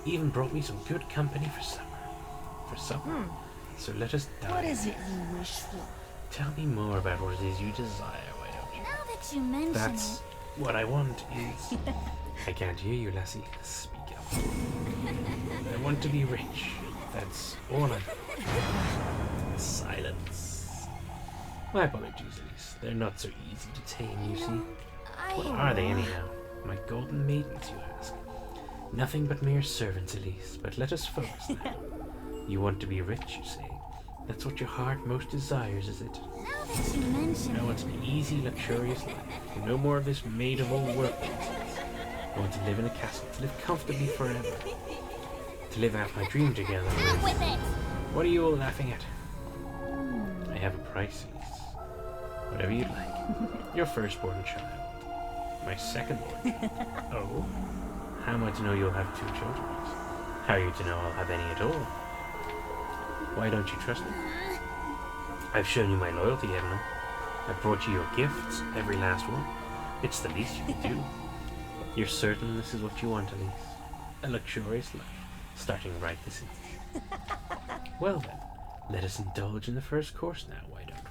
Even brought me some good company for supper. For supper? So let us dine. What is it you wish for? Tell me more about what it is you desire, why don't you? Now that you mention That's what I want is... I can't hear you, lassie. Speak up. I want to be rich. That's all I want. Silence. My apologies, Elise. They're not so easy to tame, you see. What are they, anyhow? My golden maidens, you ask? Nothing but mere servants, Elise. But let us focus now. You want to be rich, you say? That's what your heart most desires, is it? Now that you mention I want an easy, luxurious life. No more of this maid-of-all-work nonsense. I want to live in a castle, to live comfortably forever. To live out my dream together out with it. What are you all laughing at? I have a price, Elise. Whatever you'd like. Your firstborn child. My secondborn child. Oh? How am I to know you'll have 2 children? How are you to know I'll have any at all? Why don't you trust me? I've shown you my loyalty, haven't I? I've brought you your gifts, every last one. It's the least you can do. You're certain this is what you want, Elise? A luxurious life, starting right this instant. Well then, let us indulge in the first course now, why don't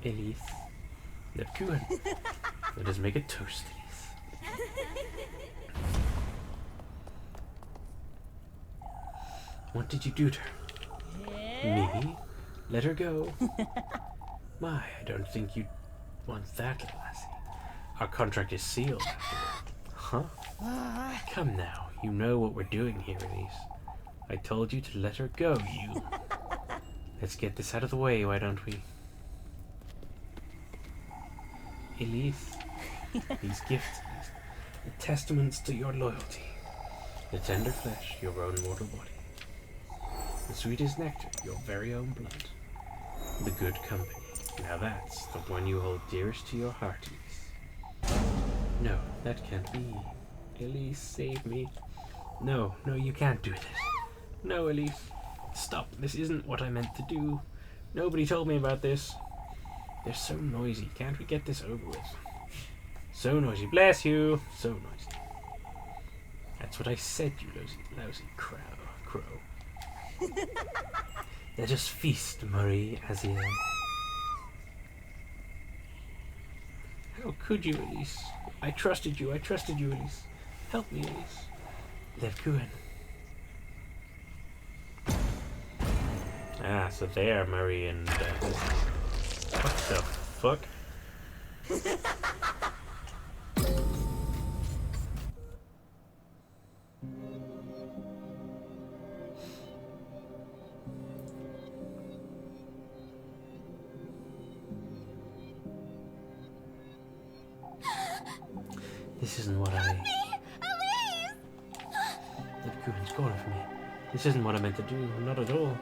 we? Elise. Let us make a toast, Elise. What did you do to her? Me? Let her go. My, I don't think you'd want that, lassie. Our contract is sealed, after all. Huh? Come now, you know what we're doing here, Elise. I told you to let her go, you. Let's get this out of the way, why don't we? Elise, these gifts, the testaments to your loyalty, the tender flesh, your own mortal body, the sweetest nectar, your very own blood, the good company. Now that's the one you hold dearest to your heart, Elise. No, that can't be. Elise, save me. No, you can't do this. No, Elise, stop. This isn't what I meant to do. Nobody told me about this. They're so noisy. Can't we get this over with? So noisy. Bless you. So noisy. That's what I said, you lousy crow. Let us feast, Marie Aziel. How could you, Elise? I trusted you, Elise. Help me, Elise. They've Kuhan. Ah, so they are Murray and what the fuck? This isn't what I... The Kuhan's calling for me. This isn't what I meant to do, not at all.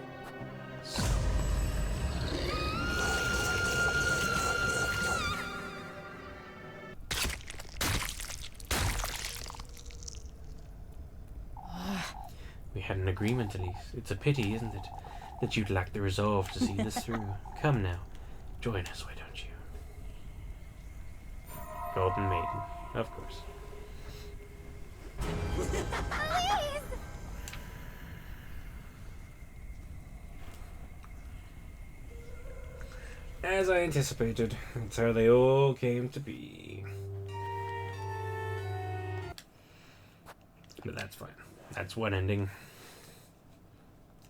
We had an agreement at least. It's a pity, isn't it, that you'd lack the resolve to see this through. Come now, join us, why don't you? Golden Maiden, of course. As I anticipated, it's how they all came to be. But that's fine. That's one ending,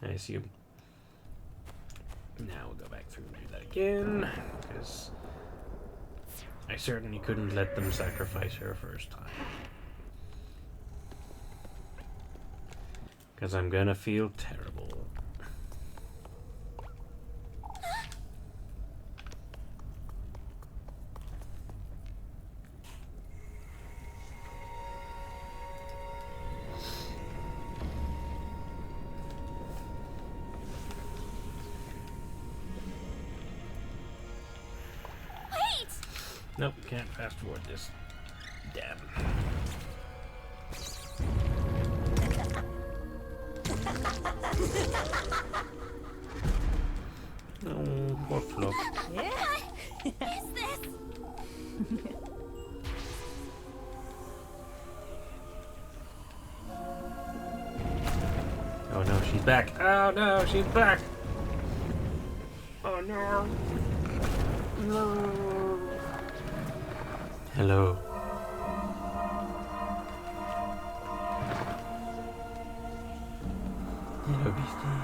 I assume. Now we'll go back through and do that again, because I certainly couldn't let them sacrifice her first time. Because I'm gonna feel terrible. Nope, can't fast forward this. Damn. Oh, poor Flop. What is this? Oh no, she's back. Oh no, she's back. Oh no. No. Hello. Hello, Beastie.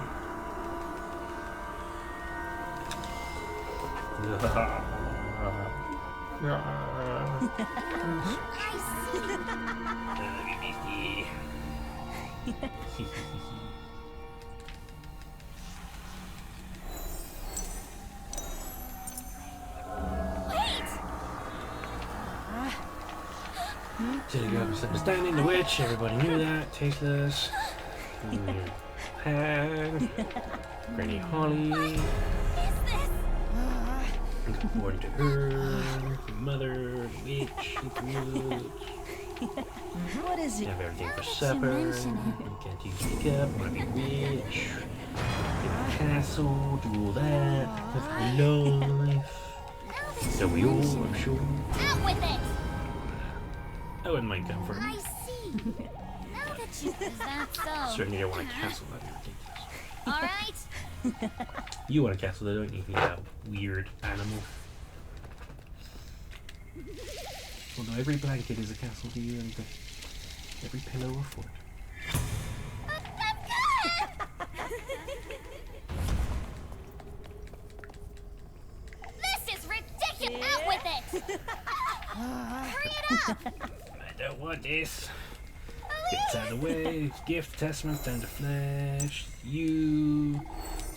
Did go misunderstanding the witch, everybody knew that, tasteless. Hag. Granny Holly. Born to her, the mother, the witch, the witch. What is it? Have everything for supper. You can't use makeup, wanna be rich. Get a castle, do all that. Live a life. So we all, I'm sure. Out with it! I wouldn't mind comfort. I see. Now that you... Is that so? Certainly don't want a castle, that'd be ridiculous. Alright. You want a castle, though, don't you? You that weird animal. Although every blanket is a castle to you, and every pillow a fort. This is ridiculous! Out with it! Hurry it up! I don't want this. Get out of the way. Gift, testament, stand to flesh. You.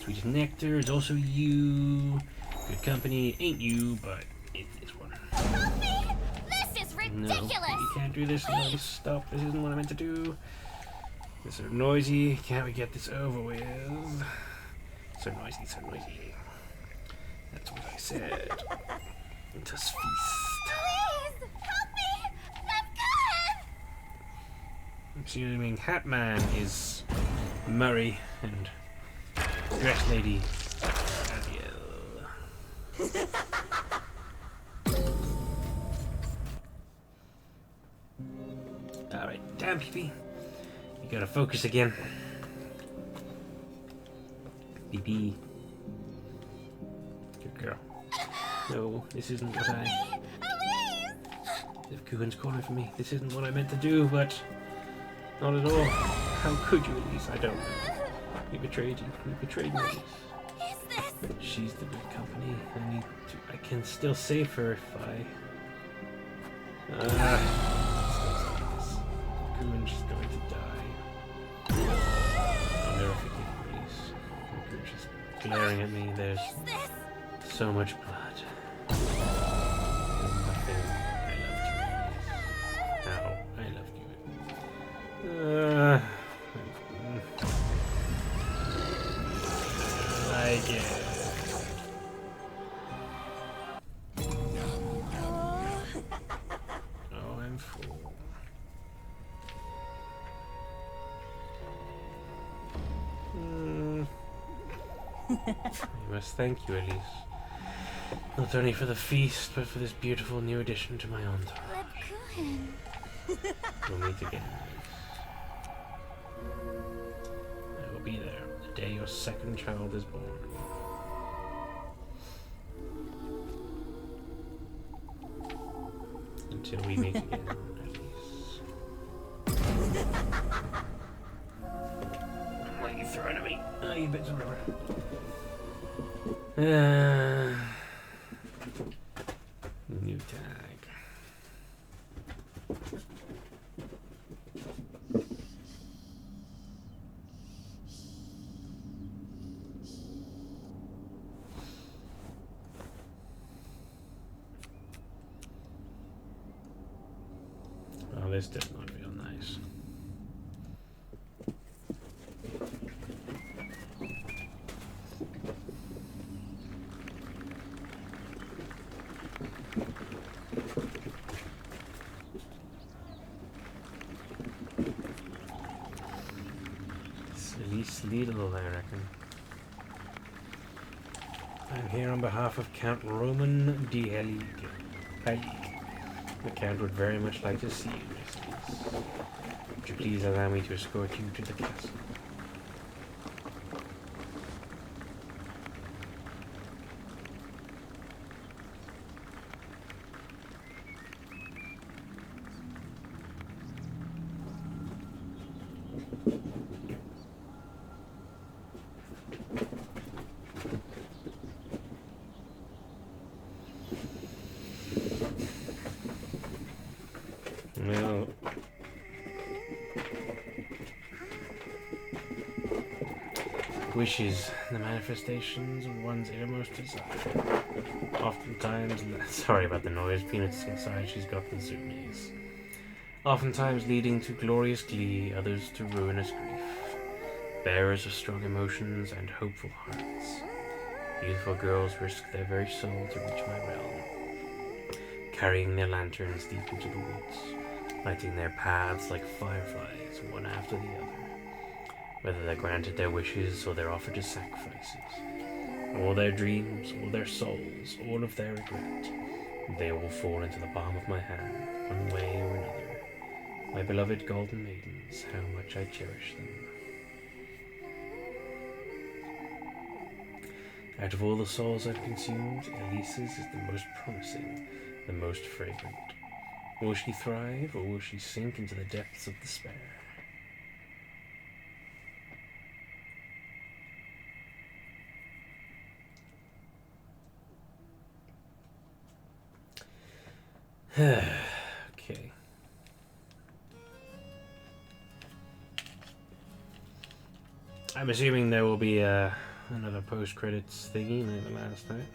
Sweetest nectar is also you. Good company ain't you, but it's this one. Puppy! This is ridiculous! No, you can't do this. No, stop. This isn't what I meant to do. This is so noisy. Can't we get this over with? So noisy, so noisy. That's what I said. Let us feast. Please! Help me! I'm good! I'm assuming Hatman is Murray and Dress Lady Abiel. Alright, damn PP. You gotta focus again. PP. Good girl. No, this isn't what Elise! If Kuhan's calling for me, this isn't what I meant to do, but Not at all. How could you, Elise? I don't know. We betrayed you. We betrayed me, Elise. Is this? She's the good company. I can still save her if I... Let's stop this. Goon's just going to die. I'll never forgive you, Elise. Goon's just glaring at me. There's Is this? so much blood. There's nothing. I loved you, Elise. How I loved you. I guess. Oh, I'm full. I must thank you, Elise. Not only for the feast, but for this beautiful new addition to my entourage. We'll meet again, Elise. I will be there the day your second child is born. Until we meet again, Elise. What are you throwing at me? Oh, you bits of rubber. New tag. Oh, this does not feel nice. It's Elise Lidl, I reckon. I'm here on behalf of Count Roman de Helig. The Count would very much like to see you, Miss Elise. Would you please allow me to escort you to the castle? Well, wishes, the manifestations of one's innermost desire. Oftentimes, sorry about the noise, Peanut's inside, she's got the zoomies. Oftentimes leading to glorious glee, others to ruinous grief. Bearers of strong emotions and hopeful hearts. Youthful girls risk their very soul to reach my realm, carrying their lanterns deep into the woods, lighting their paths like fireflies, one after the other. Whether they're granted their wishes or they're offered as sacrifices, all their dreams, all their souls, all of their regret, they all fall into the palm of my hand, one way or another. My beloved golden maidens, how much I cherish them. Out of all the souls I've consumed, Elise's is the most promising, the most fragrant. Will she thrive, or will she sink into the depths of despair? Okay. I'm assuming there will be another post-credits thingy like the last time.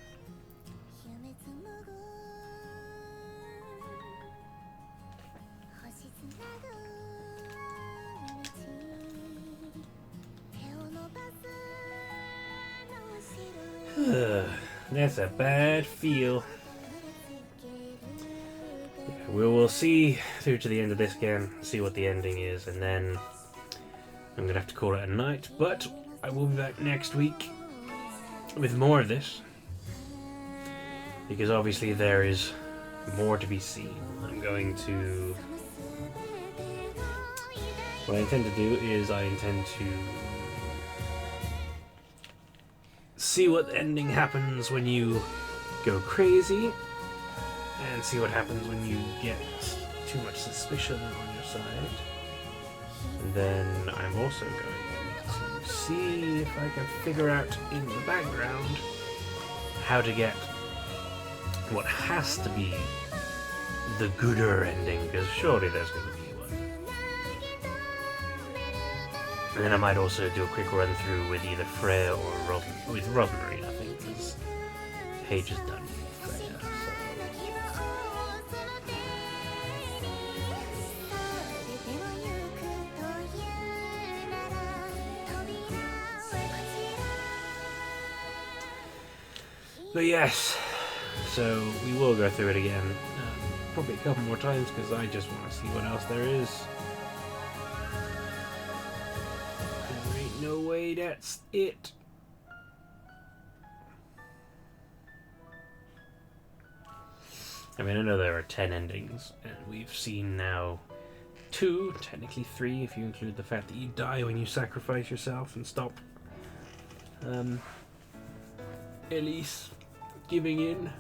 That's a bad feel. We'll see through to the end of this again, see what the ending is, and then I'm gonna have to call it a night, but I will be back next week with more of this, because obviously there is more to be seen. What I intend to do is I intend to see what ending happens when you go crazy, and see what happens when you get too much suspicion on your side. then I'm also going to see if I can figure out in the background how to get what has to be the gooder ending, because surely there's going to be one. And then I might also do a quick run through with either Freya or with Roddenberry, I think, because Paige is done with Freya. But yes, so we will go through it again, probably a couple more times, because I just want to see what else there is. There ain't no way that's it. I mean, I know there are 10 endings, and we've seen now 2, technically 3, if you include the fact that you die when you sacrifice yourself and stop Elise giving in.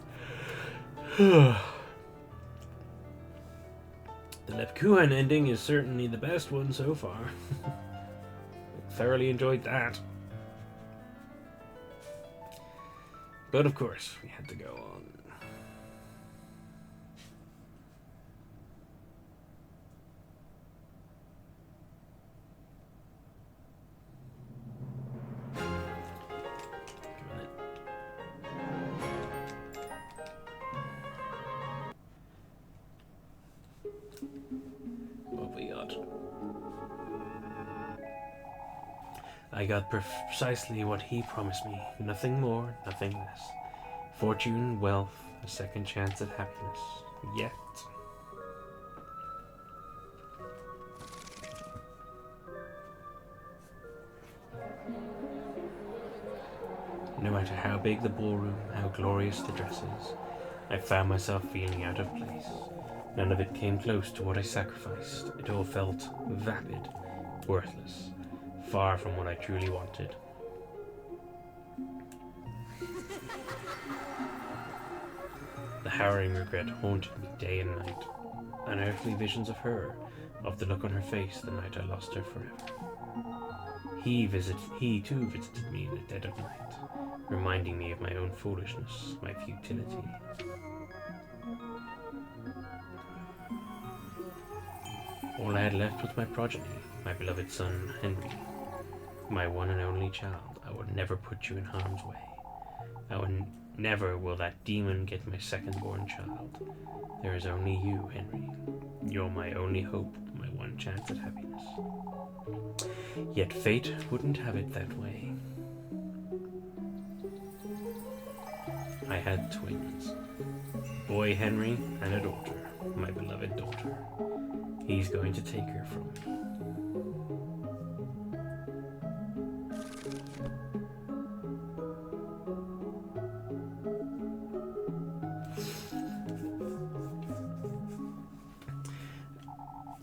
The Lepkuhan ending is certainly the best one so far. Thoroughly enjoyed that. But of course, we had to go on. What we got? I got precisely what he promised me. Nothing more, nothing less. Fortune, wealth, a second chance at happiness. Yet. No matter how big the ballroom, how glorious the dresses, I found myself feeling out of place. None of it came close to what I sacrificed. It all felt vapid, worthless, far from what I truly wanted. The harrowing regret haunted me day and night. Unearthly visions of her, of the look on her face the night I lost her forever. He too visited me in the dead of night, reminding me of my own foolishness, my futility. All I had left was my progeny, my beloved son, Henry. My one and only child. I would never put you in harm's way. Never will that demon get my second-born child. There is only you, Henry. You're my only hope, my one chance at happiness. Yet fate wouldn't have it that way. I had twins. Boy Henry and a daughter, my beloved daughter. He's going to take her from me.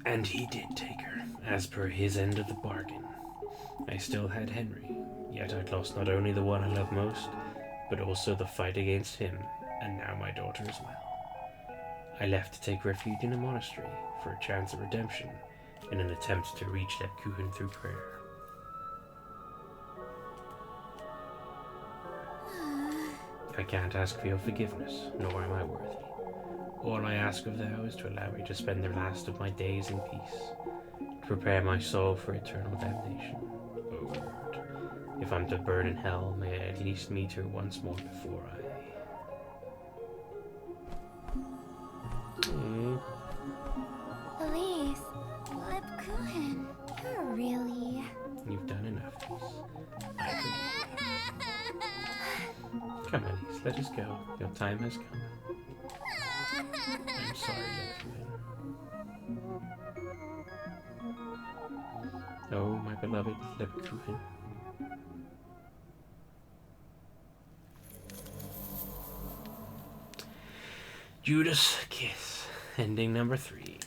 And he did take her, as per his end of the bargain. I still had Henry, yet I'd lost not only the one I love most, but also the fight against him, and now my daughter as well. I left to take refuge in a monastery for a chance of redemption in an attempt to reach Lepkuhan through prayer. I can't ask for your forgiveness, nor am I worthy. All I ask of thou is to allow me to spend the last of my days in peace, to prepare my soul for eternal damnation. O Lord, if I'm to burn in hell, may I at least meet her once more before I... Elise, Lepkuhan, you're really... You've done enough, Elise. I forgive you. Come, Elise, let us go. Your time has come. I'm sorry, Lepkuhan. Oh, my beloved Lepkuhan. Judas Kiss, ending number 3.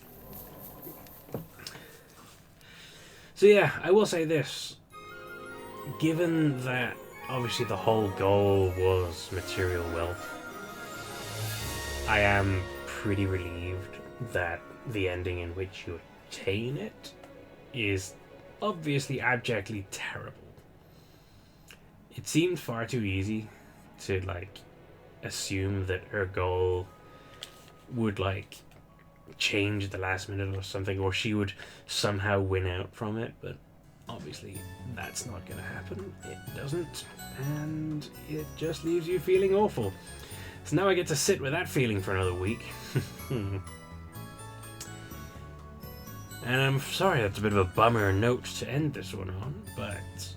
So yeah, I will say this. Given that obviously the whole goal was material wealth, I am pretty relieved that the ending in which you attain it is obviously abjectly terrible. It seemed far too easy to, like, assume that her goal would, like, change at the last minute or something, or she would somehow win out from it, but obviously that's not going to happen. It doesn't, and it just leaves you feeling awful. So now I get to sit with that feeling for another week. And I'm sorry that's a bit of a bummer note to end this one on, but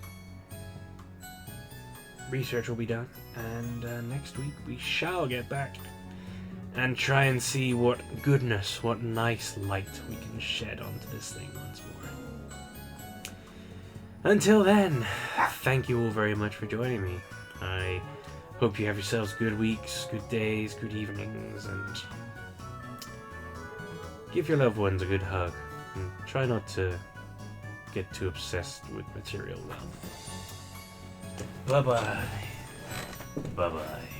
research will be done, and next week we shall get back and try and see what goodness, what nice light we can shed onto this thing once more. Until then, thank you all very much for joining me. I hope you have yourselves good weeks, good days, good evenings, and give your loved ones a good hug. And try not to get too obsessed with material wealth. Bye-bye. Bye-bye.